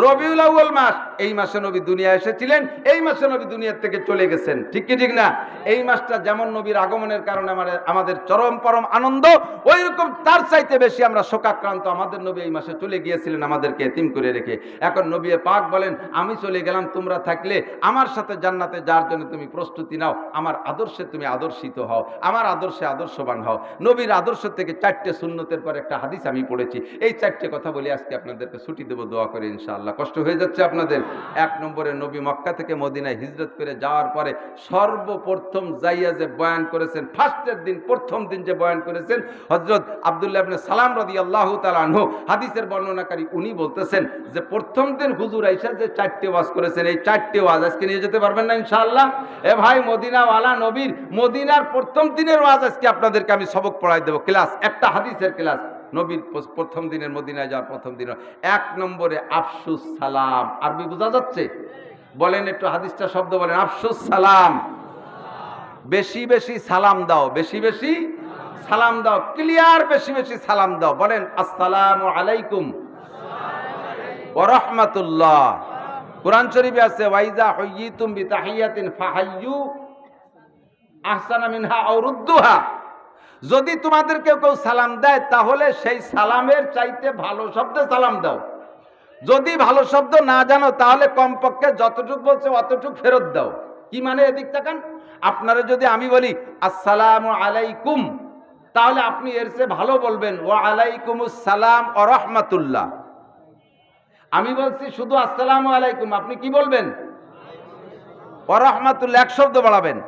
রবিউল আউয়াল মাস। এই মাসে নবী দুনিয়া এসেছিলেন, এই মাসে নবী দুনিয়ার থেকে চলে গেছেন। ঠিক কি ঠিক না? এই মাসটা যেমন নবীর আগমনের কারণে আমাদের চরম পরম আনন্দ, ওই রকম তার চাইতে বেশি আমরা শোকাক্রান্ত। আমাদের নবী এই মাসে চলে গিয়েছিলেন আমাদেরকে এতিম করে রেখে। এখন নবী পাক বলেন আমি চলে গেলাম, তোমরা থাকলে আমার সাথে জান্নাতে যাওয়ার জন্য তুমি প্রস্তুতি নাও, আমার আদর্শে তুমি আদর্শিত হও, আমার আদর্শে আদর্শবান হও। নবীর আদর্শ থেকে 4টে সুন্নতের পর একটা হাদিস আমি পড়েছি, এই 4টে কথা বলে আজকে আপনাদেরকে ছুটি দেবো, দোয়া করে ইনশাআল্লাহ। কষ্ট হয়ে যাচ্ছে আপনাদের? 1 নম্বরে নবী মক্কা থেকে মদিনায় হিজরত করে যাওয়ার পরে সর্বপ্রথম যাইয়া যে বয়ান করেছেন, ফার্স্টের দিন, প্রথম দিন যে বয়ান করেছেন হযরত আব্দুল্লাহ ইবনে সালাম রাদিয়াল্লাহু তাআলা আনহু, হাদিসের বর্ণনাকারী, উনি বলতেছেন যে প্রথম দিন হুজুর আয়েশা যে 4টে ওয়াজ করেছেন, এই 4টে ওয়াজ আজকে নিয়ে যেতে পারবেন না ইনশাআল্লাহ? এ ভাই মদিনাওয়ালা নবীর মদিনার প্রথম দিনের ওয়াজ আজকে আপনাদেরকে আমি সবক পড়াই দেব, ক্লাস, একটা হাদিসের ক্লাস। নবীর প্রথম দিনের মদিনায় যাওয়ার প্রথম দিন। 1 নম্বরে আফসুস সালাম। আরবি বোঝা যাচ্ছে? বলেন একটু হাদিসটা শব্দ বলেন। আফসুস সালাম। বেশি বেশি সালাম দাও, বেশি বেশি সালাম দাও, ক্লিয়ার বেশি বেশি সালাম দাও। বলেন আসসালামু আলাইকুম ওয়া রাহমাতুল্লাহ। কোরআন শরীফে আছে ওয়াইজা হুইয়িতুম বিতাহিয়াতিন ফাহাইয়ু আহসানা মিনহা আও রুদ্দুহা। যদি তোমাদেরকে কেউ সালাম দেয় তাহলে সেই সালামের চাইতে ভালো শব্দে সালাম দাও। যদি ভালো শব্দ না জানো তাহলে কমপক্ষে যতটুকু বলছে অতটুকু ফেরত দাও। কি মানে? এদিক তাকান। আপনারা যদি আমি বলি আসসালামু আলাইকুম, তাহলে আপনি এর চেয়ে ভালো বলবেন ওয়া আলাইকুমুস সালাম ওয়া রাহমাতুল্লাহ। আমি বলছি শুধু আসসালামু আলাইকুম, আপনি কি বলবেন? ওয়া রাহমাতুল্লাহ, এক শব্দ বাড়াবেন।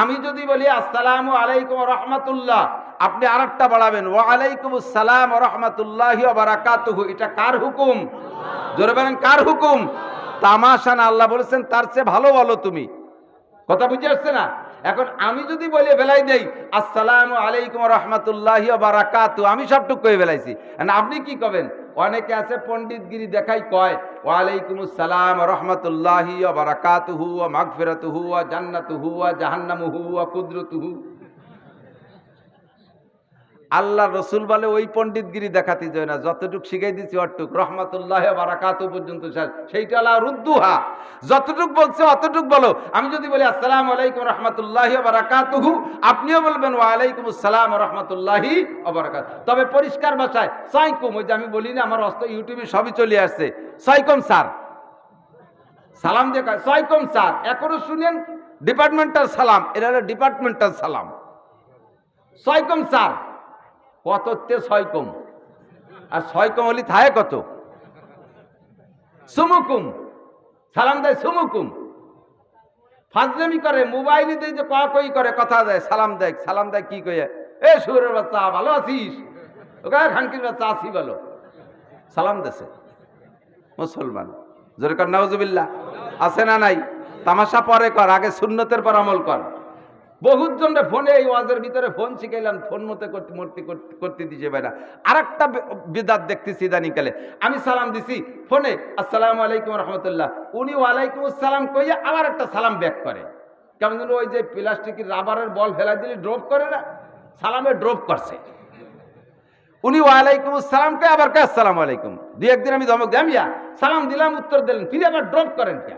আমি যদি বলি আসসালামু আলাইকুম ওয়া রাহমাতুল্লাহ, আপনি আরেকটা বাড়াবেন ওয়া আলাইকুমুস সালাম ওয়া রাহমাতুল্লাহি ওয়া বারাকাতুহু। এটা কার হুকুম? জোরে বলেন কার হুকুম? তামাশা না, আল্লাহ বলেছেন তার চেয়ে ভালো বলো তুমি। কথা বুঝে আসছে না? এখন আমি যদি বলে ফেলাই দেই আসসালামু আলাইকুম ওয়া রাহমাতুল্লাহি ওয়া বারাকাতুহু, আমি সবটুকু কয়ে ফেলাইছি। আপনি কি কবেন? অনেকে আছে পণ্ডিতগিরি দেখাই কয় ওয়ালাইকুমুস সালাম ওয়া রাহমাতুল্লাহি ওয়া বারাকাতুহু ওয়া মাগফিরাতুহু ওয়া জান্নাতুহু ওয়া জাহান্নামুহু ওয়া কুদরতুহু। আল্লাহ রসুল বলে ওই পণ্ডিতগিরি দেখাতে যায় না, যতটুক শিখাই দিচ্ছি অতটুক, রহমাতুল্লাহ বারাকাতু পর্যন্ত শেষ, সেইটা আল্লাহ রুদ্দুহা, যতটুক বলছে অতটুক বলো। আমি যদি বলি আসসালামু আলাইকুম রহমতুল্লাহি ওয়া বারাকাতুহু, আপনিও বলবেন ওয়া আলাইকুম আসসালাম ওয়া রাহমাতুল্লাহি ওয়া বারাকাতুহু। তবে পরিষ্কার ভাষায় সাইকুম, ওই যে আমি বলি না আমার অস্ত ইউটিউবে সবই চলে আসছে, সাইকুম স্যার, সালাম দিয়ে সাইকুম স্যার, এখনো শুনেন ডিপার্টমেন্টাল সালাম, এটা হলো ডিপার্টমেন্টাল সালাম। সাইকুম স্যার কততে ছয়কম, আর ছয়কম হলি থায় কত, সুমুকুম, সালাম দেয় সুমুকুম। ফাজলামি করে, মোবাইলে দিয়ে যে কই করে কথা দেয়, সালাম দেয় কি কয়ে, এ সুরের বাচ্চা ভালো আছিস, ওকে খানকির বাচ্চা আছি বলো, সালাম দেছে মুসলমান। জোরে কর নাউজুবিল্লাহ। আছে না নাই? তামাশা পরে কর, আগে সুন্নতের পর আমল কর। বহুত জনরে ফোনে এই ওয়াজের ভিতরে ফোন শিখাইলাম, ফোন মতে করতে দিছে ভাইরা। আর একটা বিদাত দেখতেছি ইদানিংকালে, আমি সালাম দিছি ফোনে আসসালামু আলাইকুম রহমতুল্লাহ, উনি ওয়ালাইকুম আসসালাম কইয়া আবার একটা সালাম ব্যাক করে, কেমন যেন ওই যে প্লাস্টিকের রাবারের বল ফেলা দিলে ড্রপ করে না, সালামে ড্রপ করছে। উনি ওয়ালাইকুম আসসালাম কে আবার কে আসসালামু আলাইকুম, দুই একদিন আমি ধমক দিলাম, সালাম দিলাম উত্তর দিলেন, ফিরে আবার ড্রপ করেন কে,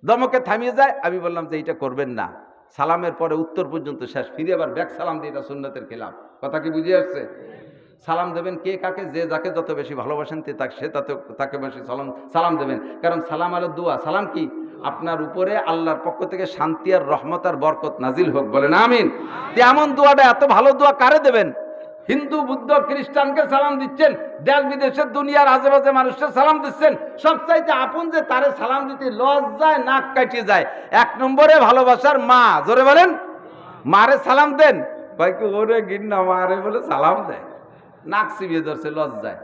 দমকে থামিয়ে যায়। আমি বললাম যে এইটা করবেন না, সালামের পরে উত্তর পর্যন্ত শেষ, ফিরে আবার ব্যাক সালাম দিয়ে, এটা সুন্নতের খেলাফ। কথা কি বুঝে আসছে? সালাম দেবেন কে কাকে, যে যাকে যত বেশি ভালোবাসেন সে তাকে বেশি সালাম দেবেন, কারণ সালাম আলো দোয়া। সালাম কি? আপনার উপরে আল্লাহর পক্ষ থেকে শান্তি আর রহমত আর বরকত নাজিল হোক, বলেন আমিন। এমন দোয়াটা, এত ভালো দোয়া কারে দেবেন? হিন্দু বুদ্ধ খ্রিস্টানকে সালাম দিচ্ছেন, দেশ বিদেশের দুনিয়ার আশেপাশে মানুষকে সালাম দিচ্ছেন, সবচাইতে আপন যে তারে সালাম দিতে লজ্জায় নাক কাটিয়ে যায়। এক নম্বরে ভালোবাসার মা, জোরে বলেন, মারে সালাম দেন, ভাই কি ওরে গিন্না মারে বলে সালাম দেয়, নাক চিবিয়ে ধরছে লজ্জায়।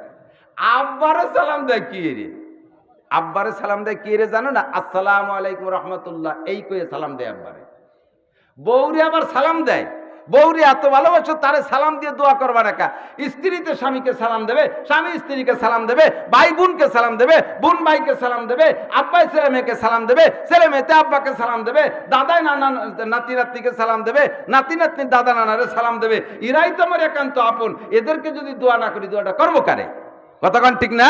আব্বারে সালাম দেয় কি রে, আব্বারে সালাম দেয় কি রে জানো না? আসসালামু আলাইকুম রহমতুল্লাহ এই কয়ে সালাম দেয় আব্বারে। বউরে আবার সালাম দেয়, বউরে এত ভালোবাসো তারে সালাম দিয়ে দোয়া করবা না কা। স্ত্রীতে স্বামীকে সালাম দেবে, স্বামী স্ত্রীকে সালাম দেবে, ভাই বোনকে সালাম দেবে, বোন ভাইকে সালাম দেবে, আব্বাই ছেলে মেয়েকে সালাম দেবে, ছেলে মেয়েতে আব্বাকে সালাম দেবে, দাদাই নানা নাতি নাতনিকে সালাম দেবে, নাতি নাতনি দাদা নানারে সালাম দেবে। এরাই তো আমার একান্ত আপন, এদেরকে যদি দোয়া না করি দোয়াটা করবো কারে? কতক্ষণ ঠিক না?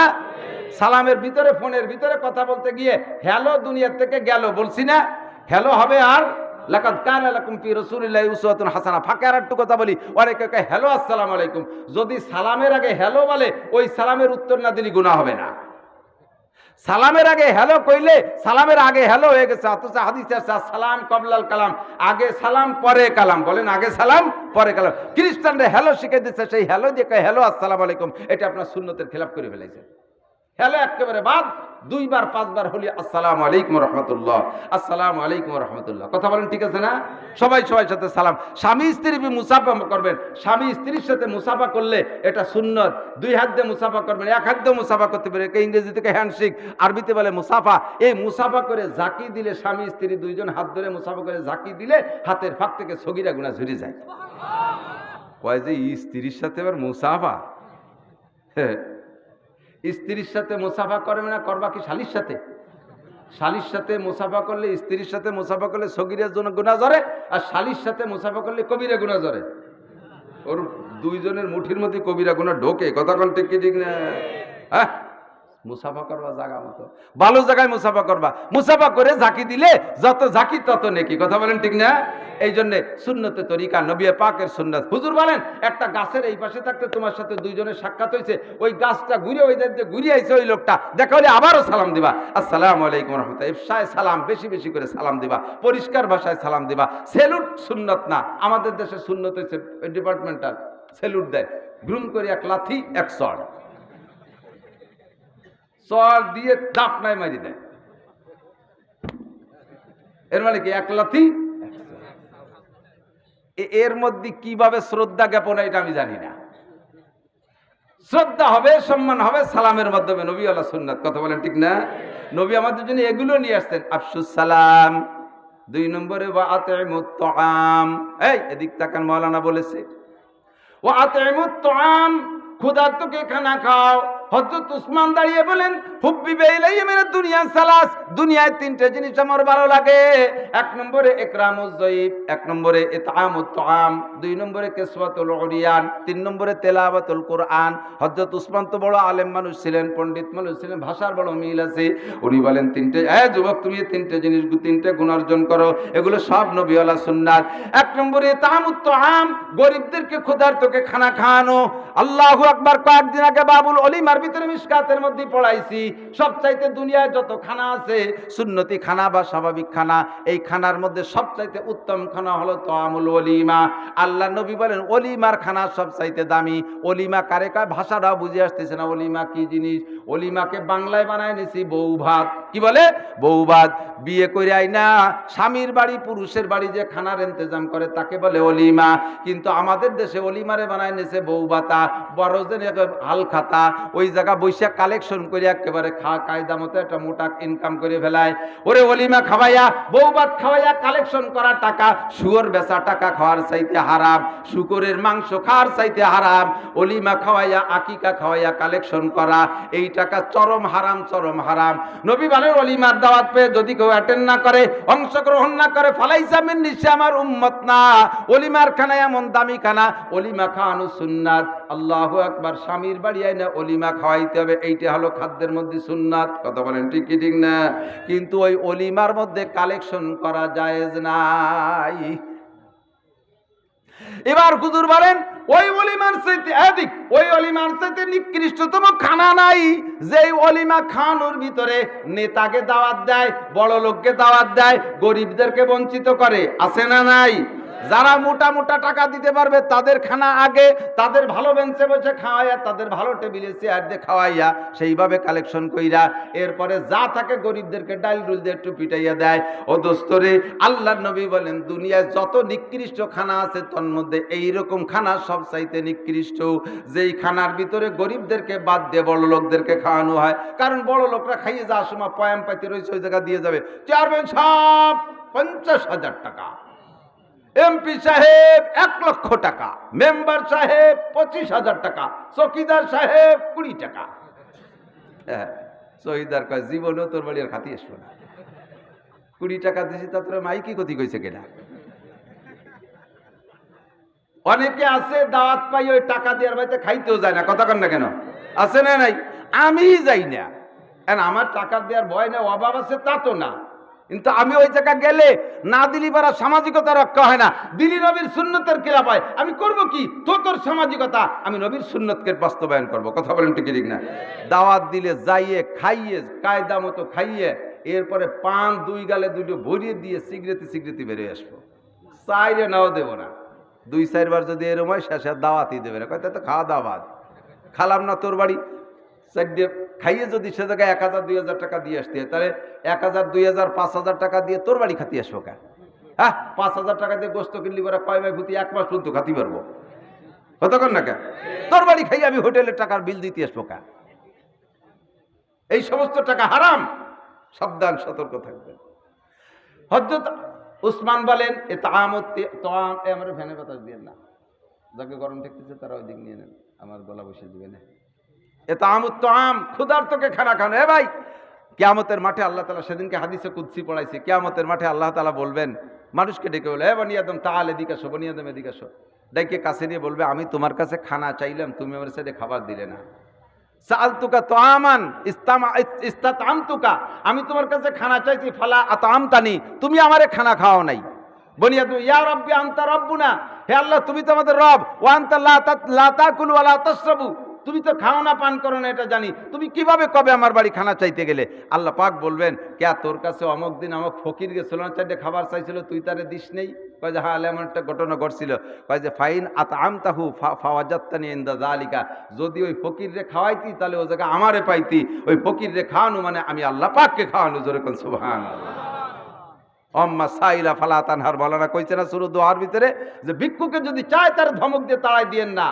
সালামের ভিতরে, ফোনের ভিতরে কথা বলতে গিয়ে হ্যালো দুনিয়ার থেকে গেল বলছি না, হ্যালো হবে আর লাকাদ কানা লাকুম ফি রাসূলিল্লাহি উসওয়াতুন হাসানাহ। ফাঁকে আর একটু কথা বলি, অনেকে কয় হ্যালো আসসালামু আলাইকুম, যদি সালামের আগে হ্যালো বলে ওই সালামের উত্তর না দিলে গুনাহ হবে না। সালামের আগে হ্যালো কইলে সালামের আগে হ্যালো হয়ে গেছে, অথচ হাদিসে আছে সালাম কবলাল কালাম, আগে সালাম পরে কালাম, বলেন আগে সালাম পরে কালাম। খ্রিস্টানরা হ্যালো শিখে দিচ্ছে, সেই হ্যালো দিয়ে কয় হ্যালো আসসালামু আলাইকুম, এটা আপনার সুন্নতের খেলাফ করে ফেলেছে। হ্যালো একেবারে বাদ, দুইবার পাঁচবার হলি আসসালামু আলাইকুম রহমতুল্লাহ, আসসালামু আলাইকুম রহমতুল্লাহ। কথা বলেন ঠিক আছে না? সবাই সবার সাথে সালাম। স্বামী স্ত্রী মুসাফা করবেন, স্বামী স্ত্রীর সাথে মুসাফা করলে এটা সুন্নত। দুই হাত দিয়ে মুসাফা করবেন, এক হাত দিয়ে মুসাফা করতে পারে, ইংরেজি থেকে হ্যান্ডশেক, আরবিতে বলে মুসাফা। এই মুসাফা করে ঝাঁকি দিলে, স্বামী স্ত্রী দুইজন হাত ধরে মুসাফা করে ঝাঁকি দিলে হাতের ফাঁক থেকে সগীরা গুনাহ ঝরে যায়। কয় যে স্ত্রীর সাথে আবার মুসাফা, স্ত্রীর সাথে মুসাফা করবে না, করবা কি শালির সাথে? শালির সাথে মুসাফা করলে, স্ত্রীর সাথে মুসাফা করলে সগীরা গুনাহ ঝরে, আর শালির সাথে মুসাফা করলে কবিরা গুনাহ ঝরে। ওর দুইজনের মুঠির মধ্যে কবিরা গুনাহ ঢোকে। কতক্ষণ ঠিক কি ঠিক না? হ্যাঁ, মুসাফা করবা জায়গা মতো, ভালো জায়গায় মুসাফা করবা। মুসাফা করে ঝাঁকি দিলে যত ঝাঁকি তত নেকি। কথা বলেন ঠিক না? এই জন্য সুন্নতে তরিকা, নবী পাকের সুন্নাত। হুজুর বলেন একটা গাছের এই পাশে থাকতে তোমার সাথে দুইজনের সাক্ষাৎ হয়েছে, ওই গাছটা ঘুরে ওই দিকে ঘুরে আইছে, ওই লোকটা দেখা হলে আবারও সালাম দিবা, আসসালামু আলাইকুম রহমতুল্লাহ। ইফশায় সালাম, বেশি বেশি করে সালাম দিবা, পরিষ্কার ভাষায় সালাম দিবা। সেলুট সুন্নত না, আমাদের দেশে সুন্নত হয়েছে ডিপার্টমেন্টাল সেলুট দেয়, ঘুম করে এক লাথি এক চড়, চর দিয়ে দাপ নাই মারি দেয়। এর মানে কি? এক লাথি। এর মধ্যে কিভাবে শ্রদ্ধা জ্ঞাপন এটা আমি জানি না। শ্রদ্ধা হবে, সম্মান হবে সালামের মাধ্যমে, নবী আল্লাহ সুন্নাত। কথা বলেন ঠিক না? নবী আমাদের জন্য এগুলো নিয়ে আসতেন। আফসুস সালাম। দুই নম্বরে ওয়া আতইমুত তাআম। এই এদিক তাকান, মাওলানা বলেছে ওয়া আতইমুত তাআম, ক্ষুধার্তকে খানা খাও। হযরত উসমান দাঁড়িয়ে বলেন হুব্বিবা ইলাইয়া মিনাদ দুনিয়া সালাস, দুনিয়ায় তিনটে জিনিস আমার ভালো লাগে। এক নম্বরে ইকরামুজ যায়িব, এক নম্বরে ইতআমুত তাআম, দুই নম্বরে কিসওয়াতুল উরিয়ান, তিন নম্বরে তেলাওয়াতুল কোরআন। হযরত উসমান তো বড় আলেম মানুষ ছিলেন, পণ্ডিত মানুষ ছিলেন, ভাষার বড় মিল আছে। উনি বলেন তিনটে, যুবক তুমি তিনটে জিনিস, তিনটে গুণ অর্জন করো, এগুলো সব নবীওয়ালা সুন্নাত। এক নম্বরে ইতআমুত তাআম, গরিবদেরকে ক্ষুধার্তকে খানা খাওয়ানো। আল্লাহু আকবার। কয়েকদিন আগে বাবুল অলিমার ভিতরে মিশকাতের মধ্যে পড়াইছি, সবচাইতে দুনিয়ায় যত খানা আছে সুন্নতি খানা বা স্বাভাবিক খানা, এই খানার মধ্যে সবচাইতে উত্তম খানা হলো তাআমুল ওলিমা। আল্লাহ নবী বলেন ওলিমার খানা সবচাইতে দামি। ওলিমা কারে কয় ভাষাটাও বুঝে আসতেছে না, ওলিমা কি জিনিস। ওলিমাকে বাংলায় বানায় নিছি বউ ভাত। কি বলে? বউ ভাত। বিয়ে করে আইনা স্বামীর বাড়ি পুরুষের বাড়ি যে খানার ইন্তজাম করে তাকে বলে ওলিমা। কিন্তু আমাদের দেশে ওলিমারে বানায় নিছে বউ ভাতা, বড় যে হাল খাতা, ওই জায়গা বৈশাখ কালেকশন করে একেবারে কায়দা মতো একটা মোটা ইনকাম করে ফেলায়। ওরে ওলিমা খাওয়াইয়া, বউ ভাত খাওয়াইয়া কালেকশন করা টাকা শুয়োর বেচা টাকা খাওয়ার চাইতে হারাম, শুকরের মাংস খাওয়ার চাইতে হারাম। ওলিমা খাওয়াইয়া, আকিকা খাওয়াইয়া কালেকশন করা, এই টাকা চরম হারাম, চরম হারাম। নবী বলেন ওলিমার দাওয়াত পেয়ে যদি কেউ অ্যাটেন্ড না করে, অংশগ্রহণ না করে, ফালাইসা মিন্নি, সে আমার উম্মত না। ওলিমার খানা এমন দামি খানা, ওলিমা খাওয়ানো সুন্নাত। আল্লাহু আকবার। স্বামীর বাড়ি আইনা ওলিমা খাওয়াইতে হবে, এইটা হলো খাদ্যের মধ্যে সুন্নাত। কথা বলেন ঠিক কি ঠিক না? কিন্তু ওই ওলিমার মধ্যে কালেকশন করা জায়েজ নাই। এবার হুজুর বলেন ওই ওলিমার চাইতে ওই ওলিমার চাইতে নিকৃষ্টতম খানা নাই, যে ওলিমা খানোর ভিতরে নেতাকে দাওয়াত দেয়, বড় লোককে দাওয়াত দেয়, গরিবদেরকে বঞ্চিত করে। আছে না নাই? যারা মোটা মোটা টাকা দিতে পারবে তাদের খানা আগে, তাদের ভালো বেঞ্চে বসে খাওয়াইয়া, তাদের ভালো টেবিলে চেয়ার দিয়ে খাওয়াইয়া, সেইভাবে কালেকশন কইরা এরপরে যা থাকে গরিবদেরকে ডাল ডুল দিয়ে একটু পিটাইয়া দেয়। ও দোস্তরে, আল্লাহর নবী বলেন দুনিয়ায় যত নিকৃষ্ট খানা আছে তার মধ্যে এইরকম খানা সবচাইতে নিকৃষ্ট, যেই খানার ভিতরে গরিবদেরকে বাদ দিয়ে বড় লোকদেরকে খাওয়ানো হয়। কারণ বড় লোকরা খাইয়ে যাওয়ার সময় পয়াম পাইতে রয়েছে, ওই জায়গা দিয়ে যাবে চেয়ারম্যান সাহেব 50,000 টাকা, এমপি সাহেব 1 লক্ষ টাকা, মেম্বার সাহেব 25,000 টাকা, চৌকিদার সাহেব 20 টাকা। চৌকিদার কয় জীবনেও তোর বাড়ি আর খাতি আসবো না, 20 টাকা দিয়েছি তা তোর মাই কি ক্ষতি কইছে কেনা। অনেকে আছে দাওয়াত পাই ওই টাকা দেওয়ার বাড়িতে খাইতেও যায় না। কথা কন না কেন? আছে না নাই? আমি যাই না, আমার টাকা দেওয়ার ভয় না, অভাব আছে তা তো না, কিন্তু আমি ওই জায়গা গেলে না দিলি পারা সামাজিকতা রক্ষা হয় না। দিলি নবীর সুন্নতের খেলাপ হয়, আমি করব কি? তোর সামাজিকতা, আমি নবীর সুন্নতকে বাস্তবায়ন করব। কথা বলেন ঠিক ঠিক না? দাওয়াত দিলে যাইয়ে খাইয়ে কায়দা মতো খাইয়ে এরপরে পান 2 গালে 2 ভরিয়ে দিয়ে সিগারেটি বেরিয়ে আসবো। চাইরে নাও দেবো না, 2-4 বার যদি এরম হয় শেষে দাওয়াতই দেবে না। কয়টা তো খাওয়া দাওয়াত খালাম না তোর বাড়ি, চারটে খাইয়ে যদি সে জায়গায় 1,000-2,000 টাকা দিয়ে আসতে হয়, তাহলে 1,000-2,000 5,000 টাকা দিয়ে তোর বাড়ি খাতি আসবো কা? 5,000 টাকা দিয়ে গোস্ত কিনলি পরে কয় ভাই ভূতি 1 মাস পর্যন্ত খাতি পারবো। কতক্ষণ না কা? তোর বাড়ি খাইয়ে আমি হোটেলের টাকার বিল দিতে আসবো কা? এই সমস্ত টাকা হারাম। সাবধান, সতর্ক থাকবেন। হযরত উসমান বলেন আমার ফ্যানের বাতাস দিয়ে না, যাকে গরম ঠেকতেছে তারা ওই দিক নিয়ে নেন, আমার গলা বসে দিবে না। ক্ষুধার্তকে খানা খানো। ভাই, কিয়ামতের মাঠে আল্লাহ তাআলা, সেদিনকে হাদিসে কুদসি পড়াইছে, কিয়ামতের মাঠে আল্লাহ তাআলা বলবেন, মানুষকে ডেকে বলে, বনি আদম তাআল এদিকে আসো, বনি আদম এদিকে আসো, ডেকে কাছে নিয়ে বলবে, আমি তোমার কাছে খানা চাইলাম, তুমি আমার সাথে খাবার দিলে না। সাআলতুকা তাআমান ইস্তাতআমতুকা, আমি তোমার কাছে খানা চাইছি, ফালা আতআমতানি, তুমি আমারে খানা খাওয়াও নাই। বনি আদম, ইয়া রাব্বি আনতা রাব্বুনা, হে আল্লাহ তুমি তো আমাদের রব, ওয়া আনতা লা তাকুলু ওয়া লা তাশরাবু, তুমি তো খাও না পান করো না এটা জানি, তুমি কিভাবে কবে আমার বাড়ি খানা চাইতে গেলে? আল্লাহ পাক বলবেন, কে তোর কাছে অমুক দিন আমাকে ফকির গেছিল না, 4টে খাবার চাইছিল, তুই তারে দিস নেই? কয় যে হ্যাঁ, এমন একটা ঘটনা ঘটছিল। কয় যে ফাইন আতআমতাহু ফাওয়াজাততানি ইনদা যালিকা, যদি ওই ফকিররে খাওয়াইতি তাহলে ও জায়গা আমারে পাইতি। ওই ফকিররে খাওয়ানো মানে আমি আল্লাহ পাককে খাওয়ানো। জোরে কোন সুবহানাল্লাহ। অম্মা সাইলা ফালা তানহার, বলানা কইছে না সূরা দুহার ভিতরে, যে ভিক্ষুকে যদি চায় তার ধমক দিয়ে তাড়াই দিয়েন না,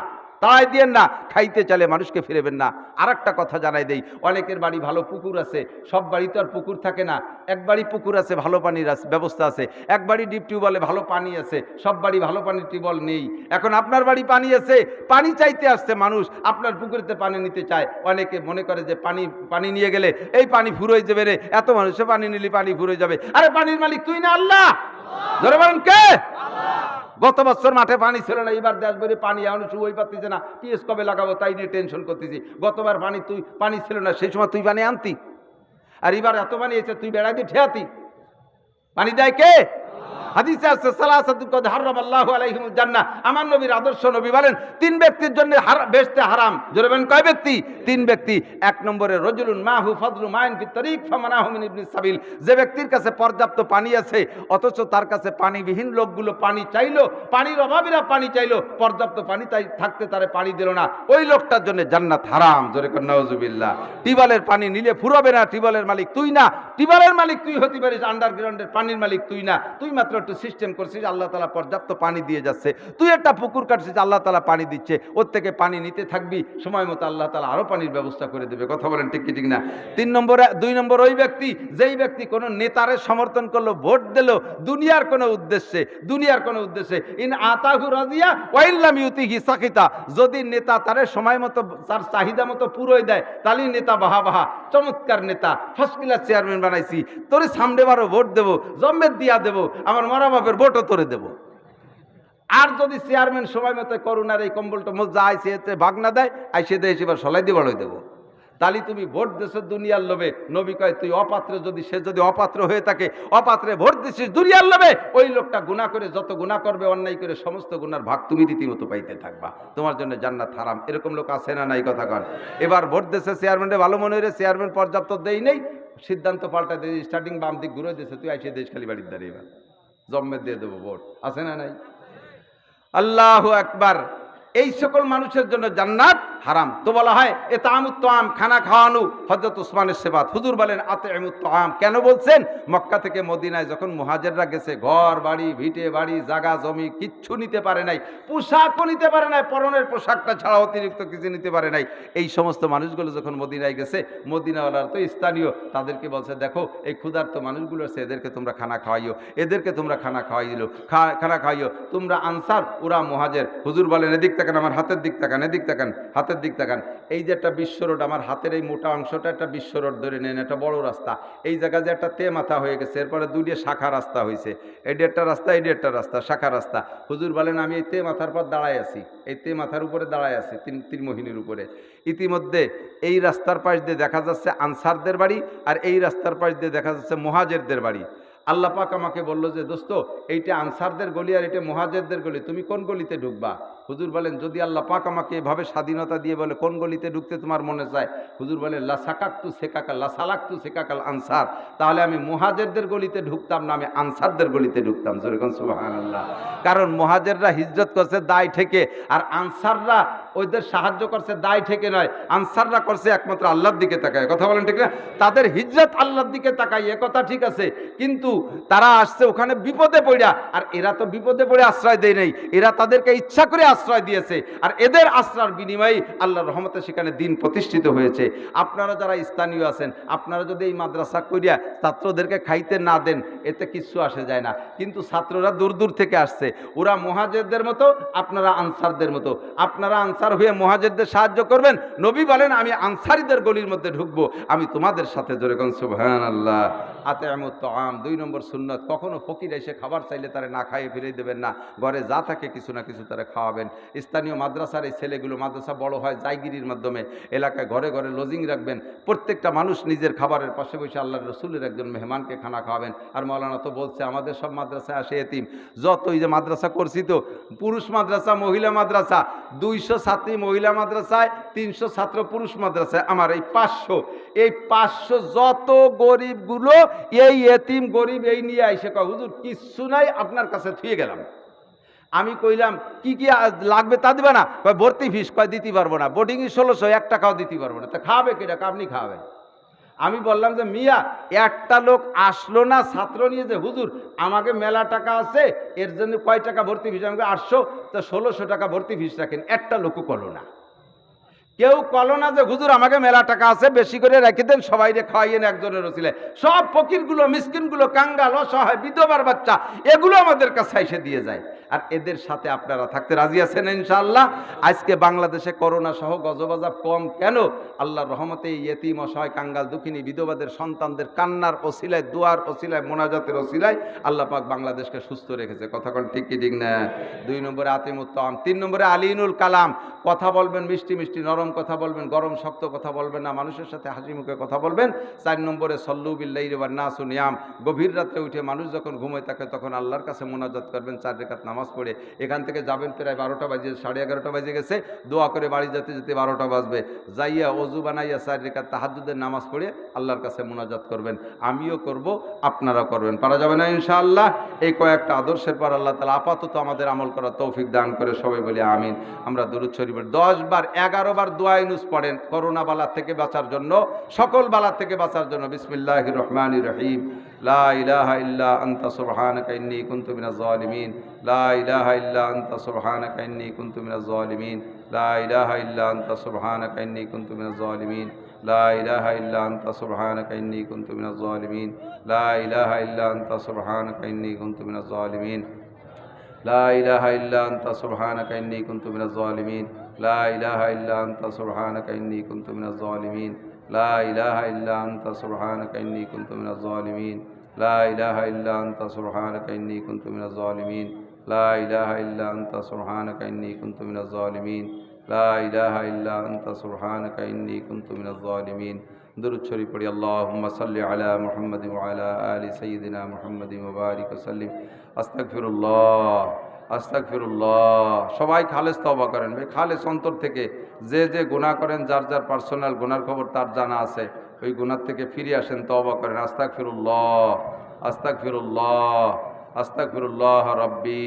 তাড়াই দিয়েন না, খাইতে চাইলে মানুষকে ফিরেবেন না। আর একটা কথা জানাই দেই, অনেকের বাড়ি ভালো পুকুর আছে, সব বাড়ি তো আর পুকুর থাকে না। এক বাড়ি পুকুর আছে, ভালো পানির ব্যবস্থা আছে, এক বাড়ি ডিপ টিউবওয়েলে ভালো পানি আছে, সব বাড়ি ভালো পানির টিউবওয়েল নেই। এখন আপনার বাড়ি পানি আছে, পানি চাইতে আসছে মানুষ, আপনার পুকুরেতে পানি নিতে চায়। অনেকে মনে করে যে পানি নিয়ে গেলে এই পানি ফুরোয় যাবে রে, এত মানুষে পানি নিলে পানি ফুরোয় যাবে। আরে পানির মালিক তুই না আল্লাহ? ধরে বলেন কে? গত বছর মাঠে পানি ছিল না, এবার দেশ বেড়ে পানি এখন শুই পাচ্ছিছে না, পিএস কবে লাগাবো তাই নিয়ে টেনশন করতেছি। গতবার পানি ছিল না, সেই সময় তুই পানি আনতি, আর এবার এত পানি এসে তুই বেড়াইতে ঠেয়াতি। পানি দেয় কে? হাদিসে আছে সালাসাতুন কদ হারামাল্লাহু আলাইহিমুল জান্নাহ। আমার নবীর আদর্শ নবী বলেন তিন ব্যক্তির জন্য বেহেশতে হারাম। জোরে বলেন কয় ব্যক্তি? তিন ব্যক্তি। এক নম্বরে রজুলুন মাহু ফাদলু মাইন ফি তরিক ফামানাহু মিন ইবনিস সাবিল। যে ব্যক্তির কাছে পর্যাপ্ত পানি আছে অথচ তার কাছে পানিবিহীন লোকগুলো পানি চাইলো, পানির অভাবীরা পানি চাইলো, পর্যাপ্ত পানি তাই থাকতে তারে পানি দিল না, ওই লোকটার জন্য জান্নাত হারাম। জোরে কোন নাউজুবিল্লাহ। টিউবওয়েলের পানি নিলে ফুরাবে না, টিউবওয়েলের মালিক তুই না। টিউবওয়েলের মালিক তুই হতে পারিস, আন্ডারগ্রাউন্ডের পানির মালিক তুই না। তুই মাত্র একটু সিস্টেম করছিস, আল্লাহ তাআলা পর্যাপ্ত পানি দিয়ে যাচ্ছে। তুই একটা পুকুর কাটছিস, আল্লাহ তাআলা পানি দিচ্ছে, ওর থেকে পানি নিতে থাকবি, সময় মতো আল্লাহ তাআলা আরো পানির ব্যবস্থা করে দেবে। কথা বলেন ঠিক কি ঠিক না? দুই নম্বর ওই ব্যক্তি যেই ব্যক্তি কোনো নেতারে সমর্থন করলো, ভোট দিল দুনিয়ার কোনো উদ্দেশ্যে। ইন আতাহু রাজিয়া ওয়া ইল্লাম ইউতিহি সাকিতা। যদি নেতা তারে সময় মতো তার চাহিদা মতো পুরোই দেয়, তাহলে নেতা বাহা চমৎকার নেতা, ফার্স্ট ক্লাস চেয়ারম্যান বানাইছি, তোরে সামনে বারো ভোট দেবো, জম্মের দিয়া দেবো, আমার মরা বাপের ভোটও তোরে দেবো। আর যদি চেয়ারম্যান সময় মতো করুণার এই কম্বলটা মজা আইসে ভাগ না দেয়, আইসে দেয় এবার সলাই দিয়ে বাড়াই দেবো, তাহলে তুমি ভোট দেছো দুনিয়ার লোভে। নবী কয় তুই অপাত্র, সে যদি অপাত্র হয়ে থাকে, অপাত্রে ভোট দিছিস দুনিয়ার লোভে, ওই লোকটা গুনাহ করে যত গুনাহ করবে, অন্যায় করে সমস্ত গুনার ভাগ তুমি রীতিমতো পাইতে থাকবা, তোমার জন্য জান্নাত হারাম। এরকম লোক আছে না নাই? কথা কন। এবার ভোট দেশে চেয়ারম্যানরে ভালো মনে হয়ে, চেয়ারম্যান পর্যাপ্ত দেই নেই, সিদ্ধান্ত পাল্টা দিয়ে স্টার্টিং বাম দিক ঘুরে দিয়েছে, তুই আইসে দেশ খালি বাড়ির দাঁড়িয়ে এবার জম্মের দিয়ে দেবো ভোট। আছে না নাই? আল্লাহু আকবার। এই সকল মানুষের জন্য জান্নাত হারাম। তো বলা হয় এ তামুত তাম, খানা খাওয়ানো। হযরত ওসমানের সেবাত হুজুর বলেন আতইমুত তাম। কেন বলছেন? মক্কা থেকে মদিনায় যখন মুহাজিররা গেছে, ঘর বাড়ি ভিটে বাড়ি জায়গা জমি কিচ্ছু নিতে পারে নাই, পোশাকও নিতে পারে নাই, পরনের পোশাকটা ছাড়া অতিরিক্ত কিছু নিতে পারে নাই। এই সমস্ত মানুষগুলো যখন মদিনায় গেছে, মদিনাওয়ালার তো স্থানীয়, তাদেরকে বলছে দেখো এই ক্ষুধার্ত মানুষগুলো আছে, এদেরকে তোমরা খানা খাওয়াইও, এদেরকে তোমরা খানা খাওয়াইও, তোমরা আনসার, ওরা মুহাজির। হুজুর বলেন এদিক তাকান, আমার হাতের দিক তাকান, এদিক তাকান, হাতের দিক তাকান। এই যে একটা বিশ্ব রোড, আমার হাতের এই মোটা অংশটা একটা বিশ্ব রোড ধরে নেন, একটা বড় রাস্তা। এই জায়গায় যে একটা তে মাথা হয়ে গেছে, এরপরে দুইটা শাখা রাস্তা হয়েছে, এটি একটা রাস্তা, এটি একটা রাস্তা, শাখা রাস্তা। হুজুর বলেন আমি এই তে মাথার পর দাঁড়ায় আছি, এই তে মাথার উপরে দাঁড়ায় আছি, তীরমোহিনীর উপরে। ইতিমধ্যে এই রাস্তার পাশ দিয়ে দেখা যাচ্ছে আনসারদের বাড়ি, আর এই রাস্তার পাশ দিয়ে দেখা যাচ্ছে মুহাজিরদের বাড়ি। আল্লাহ পাক আমাকে বললো যে দোস্ত, এইটা আনসারদের গলি আর এটা মুহাজিরদের গলি, তুমি কোন গলিতে ঢুকবা? হুজুর বলেন যদি আল্লাহ পাক আমাকে এভাবে স্বাধীনতা দিয়ে বলে কোন গলিতে ঢুকতে তোমার মনে চায়, হুজুর বলে লা সাকাক্তু সেকাকাল, লা সালাক্তু সেকাকাল আনসার। তাহলে আমি মুহাজিরদের গলিতে ঢুকতাম না, আমি আনসারদের গলিতে ঢুকতাম। যেরকম সুবহানাল্লাহ। কারণ মুহাজিররা হিজরত করছে দায় থেকে, আর আনসাররা ওদের সাহায্য করছে দায় থেকে নয়। আনসাররা করছে একমাত্র আল্লাহর দিকে তাকায়। কথা বলেন ঠিক না? তাদের হিজরত আল্লাহর দিকে তাকায়, এ কথা ঠিক আছে, কিন্তু তারা আসছে ওখানে বিপদে পড়া, আর এরা তো বিপদে পড়ে আশ্রয় দেয় নাই, এরা তাদেরকে ইচ্ছা করে আশ্রয় দিয়েছে, আর এদের আশ্রয়ের বিনিময়ে আল্লাহর রহমতে সেখানে দিন প্রতিষ্ঠিত হয়েছে। আপনারা যারা স্থানীয় আছেন, আপনারা যদি এই মাদ্রাসা করিয়া ছাত্রদেরকে খাইতে না দেন, এতে কিচ্ছু আসে যায় না। কিন্তু ছাত্ররা দূর দূর থেকে আসছে, ওরা মুহাজিরদের মতো, আপনারা আনসারদের মতো। আপনারা আনসার হয়ে মুহাজিরদের সাহায্য করবেন। নবী বলেন আমি আনসারীদের গলির মধ্যে ঢুকবো, আমি তোমাদের সাথে। জোরে কোন সুবহানাল্লাহ। আতইমুত তাআম, 2 নম্বর সুন্নাত। কখনো ফকির এসে খাবার চাইলে তারে না খাইয়ে ফিরে দেবেন না, ঘরে যা থাকে কিছু না কিছু তারা খাওয়াবেন। স্থানীয় মাদ্রাসার এই ছেলেগুলো, মাদ্রাসা বড় হয় জায়গিরির মাধ্যমে, এলাকায় ঘরে ঘরে লজিং রাখবেন। প্রত্যেকটা মানুষ নিজের খাবারের পাশে বসে আল্লাহর রাসূলের একজন মেহমানকে খানা খাওয়াবেন। আর মাওলানা তো বলছে আমাদের সব মাদ্রাসায় আসে এতিম, যতই যে মাদ্রাসা করছি তো, পুরুষ মাদ্রাসা, মহিলা মাদ্রাসা, 200 ছাত্রী মহিলা মাদ্রাসায়, 300 ছাত্র পুরুষ মাদ্রাসায়, আমার এই 500 যত গরিবগুলো এই এতিম গরিব এই নিয়ে আইসে কয় হুজুর কিচ্ছু নাই, আপনার কাছে থুয়ে গেলাম। আমি কইলাম কি কি লাগবে তা দিবে না? কয় ভর্তি ফিস, কয় দিতে পারবো না, বোর্ডিং 1600, 1 টাকাও দিতে পারবো না। তা খাওয়াবে কেটা? আপনি খাওয়াবেন। আমি বললাম যে মিয়া একটা লোক আসলো না ছাত্র নিয়ে যে হুজুর আমাকে মেলা টাকা আছে এর জন্য কয় টাকা ভর্তি ফিস, আমাকে 800, তো 1600 টাকা ভর্তি ফিস রাখেন। একটা লোকও করলো না। কেউ কলো না যে হুজুর আমাকে মেলা টাকা আছে বেশি করে রেখে দেন, সবাই রে খাওয়াইয়েন একজনের ওসিলায়। সব ফকিরগুলো, মিসকিনগুলো, কাঙ্গাল, অসহায়, বিধবার বাচ্চা এগুলো আমাদের কাছে এসে দিয়ে যায়। আর এদের সাথে আপনারা থাকতে রাজি আছেন ইনশাআল্লাহ? আজকে বাংলাদেশে করোনা সহ গজবাজাব কম কেন? আল্লাহর রহমতে এই ইয়েতিম, অসহায়, কাঙ্গাল, দুঃখিনী, বিধবাদের সন্তানদের কান্নার ওসিলায়, দুয়ার ওসিলায়, মোনাজাতের ওসিলায় আল্লাহ পাক বাংলাদেশকে সুস্থ রেখেছে। কথা কোন ঠিক কি ঠিক না? 2 নম্বরে আতিমুত্তম, 3 নম্বরে আলিনুল কালাম, কথা বলবেন মিষ্টি মিষ্টি, নরম কথা বলবেন, গরম শক্ত কথা বলবেন না, মানুষের সাথে হাসি মুখে কথা বলবেন। 4 নম্বরে সল্লু বিল্লাইলি ওয়ান নাসু নিয়াম, গভীর রাতে উঠে মানুষ যখন ঘুমায় থাকে তখন আল্লাহর কাছে মোনাজাত করবেন 4 রাকাত নামাজ পড়ে। এখান থেকে যাবেন প্রায় 12টা বাজে, 11:30 বাজে গেছে, দোয়া করে বাড়ি যেতে যেতে 12টা বাজবে, যাইয়া অজু বানাইয়া 4 রাকাত তাহাজ্জুদের নামাজ পড়ে আল্লাহর কাছে মোনাজাত করবেন। আমিও করব, আপনারা করবেন, পারা যাবে না ইনশাআল্লাহ? এই কয়েকটা আদর্শের পর আল্লাহ তাআলা আপাতত আমাদের আমল করার তৌফিক দান করে, সবাই বলি আমিন। আমরা দুরূদ শরীফ 10 বার 11 বার দোয়া ইউনুস পড়েন করোনা বালা থেকে বাঁচার জন্য, সকল বালা থেকে বাঁচার জন্য। বিসমিল্লাহির রহমানির রহিম। লা ইলাহা ইল্লা আনতা সুবহানাকা ইন্নী কুনতু মিনাজ জালিমিন। লা ইলাহা ইল্লা আনতা সুবহানাকা ইন্নী কুনতু মিনাজ জালিমিন। লা ইলাহা ইল্লা আনতা সুবহানাকা ইন্নী কুনতু মিনাজ জালিমিন। লা ইলাহা ইল্লা আনতা সুবহানাকা ইন্নী কুনতু মিনাজ জালিমিন। লা ইলাহা ইল্লা আনতা সুবহানাকা ইন্নী কুনতু মিনাজ জালিমিন। লা ইলাহা ইল্লা আনতা সুবহানাকা ইন্নী কুনতু মিনাজ জালিমিন। লা ইলাহা ইল্লা আনতা সুবহানাকা ইন্নী কুনতু মিনাজ জালিমিন। লা ইলাহা ইল্লা আনতা সুবহানাকা ইন্নী কুনতু মিনাজ জালিমিন। লা ইলাহা ইল্লা আনতা সুবহানাকা ইন্নী কুনতু মিনাজ জালিমিন। লা ইলাহা ইল্লা আনতা সুবহানাকা ইন্নী কুনতু মিনাজ জালিমিন। লা ইলাহা ইল্লা আনতা সুবহানাকা ইন্নী কুনতু মিনাজ জালিমিন। দুরূদ শরীফ পড়ি। আল্লাহুম্মা সাল্লি আলা মুহাম্মাদিন ওয়া আলা আলি সাইয়্যিদিনা মুহাম্মাদিন ওয়া বারিক ওয়া সাল্লিম। আস্তাগফিরুল্লাহ, আস্তাগফিরুল্লাহ। সবাই খালেস তওবা করেন ভাই, খালেস অন্তর থেকে। যে যে গুনাহ করেন, যার যার পার্সোনাল গুনার খবর তার জানা আছে, ওই গুনার থেকে ফিরে আসেন, তওবা করেন। আস্তাগফিরুল্লাহ, আস্তাগফিরুল্লাহ, আস্তাগফিরুল্লাহ রাব্বি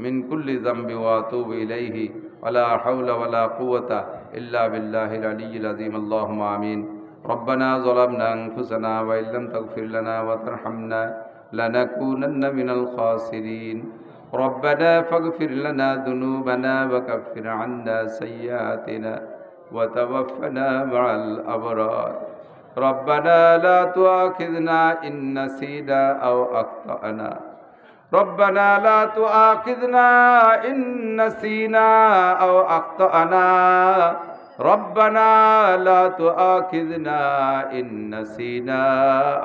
মিন কুল্লি যামবি ওয়া আতুবু ইলাইহি ওয়ালা হাওলা ওয়ালা কুওয়াতা ইল্লা বিল্লাহিল আলিয়্যিল আযীম। আল্লাহুম্মা আমিন। ربنا ظلمنا أنفسنا وإن لم تغفر لنا وترحمنا لنكونن من الخاسرين. ربنا فاغفر لنا ذنوبنا وكفر عنا سيئاتنا وتوفنا مع الأبرار. ربنا لا تؤاخذنا إن نسينا أو أخطأنا. ربنا لا تؤاخذنا إن نسينا أو أخطأنا. ربنا لا تؤاخذنا إن نسينا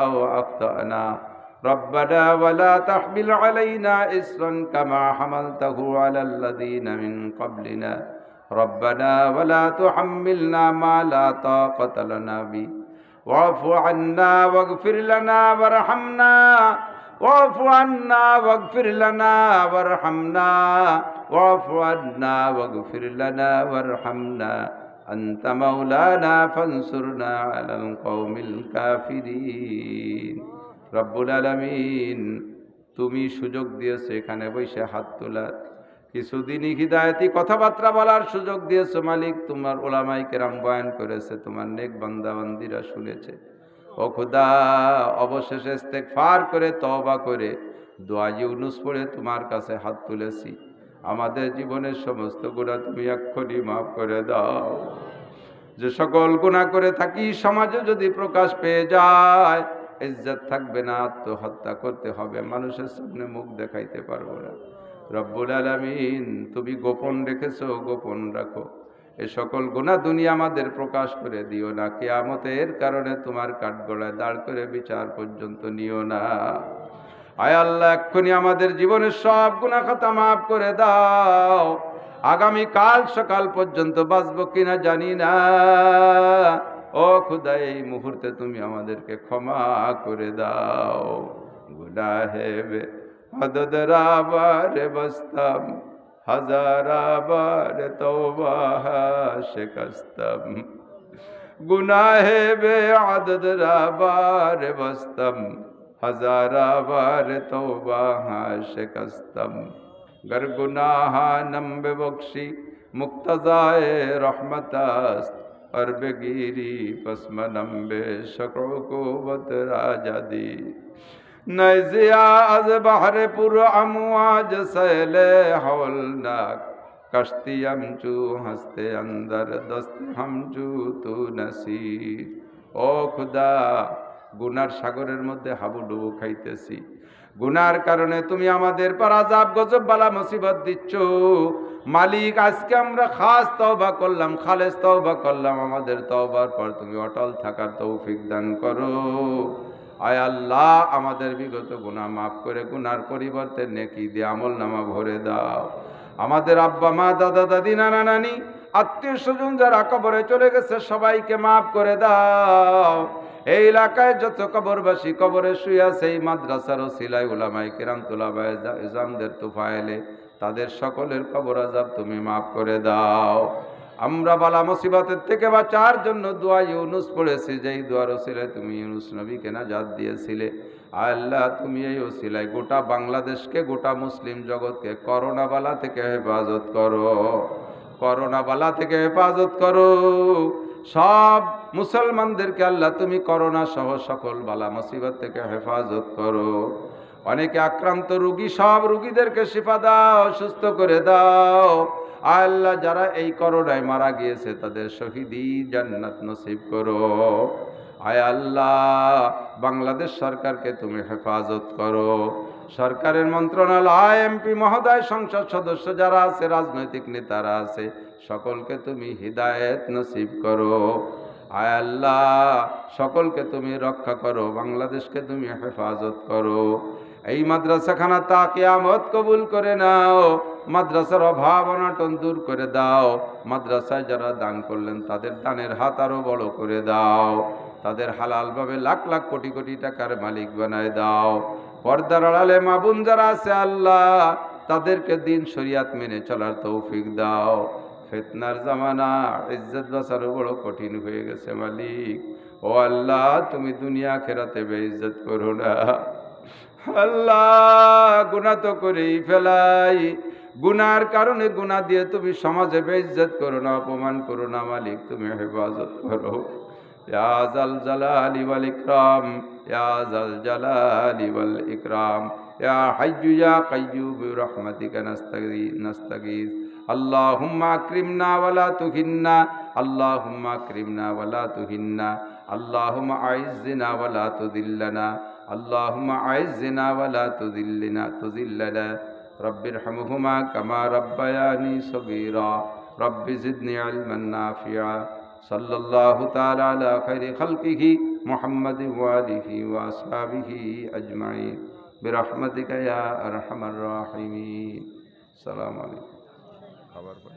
أو أخطأنا. ربنا ولا تحمل علينا إصرا كما حملته على الذين من قبلنا. ربنا ولا تحملنا ما لا طاقة لنا به. واعف عنا واغفر لنا وارحمنا. واعف عنا واغفر لنا وارحمنا. واعف عنا واغفر لنا وارحمنا. أنت مولانا فانصرنا على القوم الكافرين. রব্বুল আলামিন, তুমি সুযোগ দিয়েছো এখানে বসে হাত তোলার, কিছুদিনই হিদায়াতি কথাবার্তা বলার সুযোগ দিয়েছো মালিক। তোমার ওলামায়ে কেরাম বয়ান করেছে, তোমার নেক বান্দা বান্দিরা শুনেছে। ও খোদা, অবশেষে ইস্তেগফার করে, তওবা করে, দোয়া ইউনুস পড়ে তোমার কাছে হাত তুলেছি। আমাদের জীবনের সমস্ত গুনাহ তুমি এক্ষুনি মাফ করে দাও। যে সকল গুনাহ করে থাকি সমাজে যদি প্রকাশ পেয়ে যায়, ইজ্জত থাকবে না, আত্মহত্যা করতে হবে, মানুষের সামনে মুখ দেখাইতে পারবো না। রব্বুল আলামিন, তুমি গোপন রেখেছো, গোপন রাখো। এ সকল গুনাহ দুনিয়া আমাদের প্রকাশ করে দিও না। কিয়ামতের কারণে তোমার কাঠগড়ায় দাঁড় করে বিচার পর্যন্ত নিও না। আয় আল্লাহ, এক্ষুনি আমাদের জীবনের সব গুনাহ খাতা মাফ করে দাও। আগামী কাল সকাল পর্যন্ত বাঁচবো কিনা জানি না। ও খুদা, এই মুহূর্তে তুমি আমাদেরকে ক্ষমা করে দাও। গুনাহে বে আদদরাবারে বস্তাম, হাজারাবার তওবা শিকস্তম। গুনাহে বে আদদরাবারে বস্তাম, হাজারাবার তওবা শিকস্তম। गर गुनाह नम बख्शी मुक्तजाए रहमत और बेगिरी पसमनम बे शको कुवत राजादी नजिया अज बहरे पुर अमुआज सैले हौलनाक कश्ती हमचू हंसते अंदर दस्ते हमचू तू नसीर ও খুদা গুনার সাগরের মধ্যে হাবুডুবু খাইতেছি গুনার কারণে তুমি আমাদের পর আযাব গজব বালা মুসিবত দিচ্ছ মালিক আজকে আমরা খাস তওবা করলাম খালেস তওবা করলাম আমাদের তওবার পর তুমি অটল থাকার তৌফিক দান করো আয় আল্লাহ আমাদের বিগত গুনাহ মাফ করে গুনার পরিবর্তে নেকি দিয়ে আমলনামা ভরে দাও আমাদের আব্বা মা দাদা দাদি নানা নানি আত্মীয় স্বজন যারা কবরে চলে গেছে সবাইকে মাফ করে দাও এই এলাকায় যত কবরবাসী কবরে শুয়ে আছে এই মাদ্রাসার ওসিলায় উলামায়ে কিরাম তুলাবায়ে ইজামদের তুফাইলে তাদের সকলের কবর আযাব তুমি মাফ করে দাও আমরা বালা মুসিবতের থেকে বাঁচার জন্য দোয়া ইউনুস পড়েছি যেই দোয়ার ওসিলায় তুমি ইউনুস নবীকে নাজাত দিয়েছিলে আল্লাহ তুমি এই ওসিলায় গোটা বাংলাদেশকে গোটা মুসলিম জগৎকে করোনা বালা থেকে হেফাজত করো করোনা বালা থেকে হেফাজত করো সব মুসলমানদেরকে আল্লাহ তুমি করোনা সহ সকল বালা মুসিবত থেকে হেফাজত করো অনেকে আক্রান্ত রোগী সব রোগীদেরকে শিফা দাও সুস্থ করে দাও আল্লাহ যারা এই করোনায় মারা গিয়েছে তাদের শহীদি জান্নাত নসিব করো আয় আল্লাহ বাংলাদেশ সরকারকে তুমি হেফাজত করো সরকারের মন্ত্রণালয় এমপি মহোদয় সংসদ সদস্য যারা আছে রাজনৈতিক নেতারা আছে সকলকে তুমি হিদায়েত নসিব করো আয় আল্লাহ সকলকে তুমি রক্ষা করো বাংলাদেশকে তুমি হেফাজত করো এই মাদ্রাসাখানা তা কিয়ামত কবুল করে নাও মাদ্রাসার অভাব অনটন দূর করে দাও মাদ্রাসায় যারা দান করলেন তাদের দানের হাত আরো বড় করে দাও তাদের হালালভাবে লাখ লাখ কোটি কোটি টাকার মালিক বানায় দাও পর্দার আড়ালে মা বোন যারা আছে আল্লাহ তাদেরকে দিন শরিয়াত মেনে চলার তৌফিক দাও ফিতনার জামানা ইজ্জত বাঁচানো বড় কঠিন হয়ে গেছে মালিক ও আল্লাহ তুমি দুনিয়া আখিরাতে বেইজ্জত করো না আল্লাহ গুনাহ তো করেই ফেলাই গুনার কারণে গুনাহ দিয়ে তুমি সমাজে বেইজ্জত করো না অপমান করো না মালিক তুমি হেফাজত করো ইয়া জাল জালালি ওয়াল ইকরাম ইয়া জাল জালালি ওয়াল ইকরাম ইয়া হাইয়্যু ইয়া কাইয়্যুম বিরহমাতিকা নাস্তাগীথ আল্লাহুম্মা আকরিমনা ওয়ালা তুহিন্না আল্লাহুম্মা আকরিমনা ওয়ালা তুহিন্না আল্লাহুম্মা আইজ্জিনা ওয়ালা তুযিল্লানা আল্লাহুম্মা আইজ্জিনা ওয়ালা তুযিল্লানা রব্বিরহামহুমা কামা রাব্বায়ানি সগীরা রব্বি জিদনি ইলমান নাফিআ সাল্লাল্লাহু তাআলা আলা খাইরি খালকিহি মুহাম্মাদিন ওয়া আলিহি ওয়া আসহাবিহি আজমাইন বিরহমাতিকা ইয়া আরহামার রাহিমিন আসসালামু আলাইকুম খাবার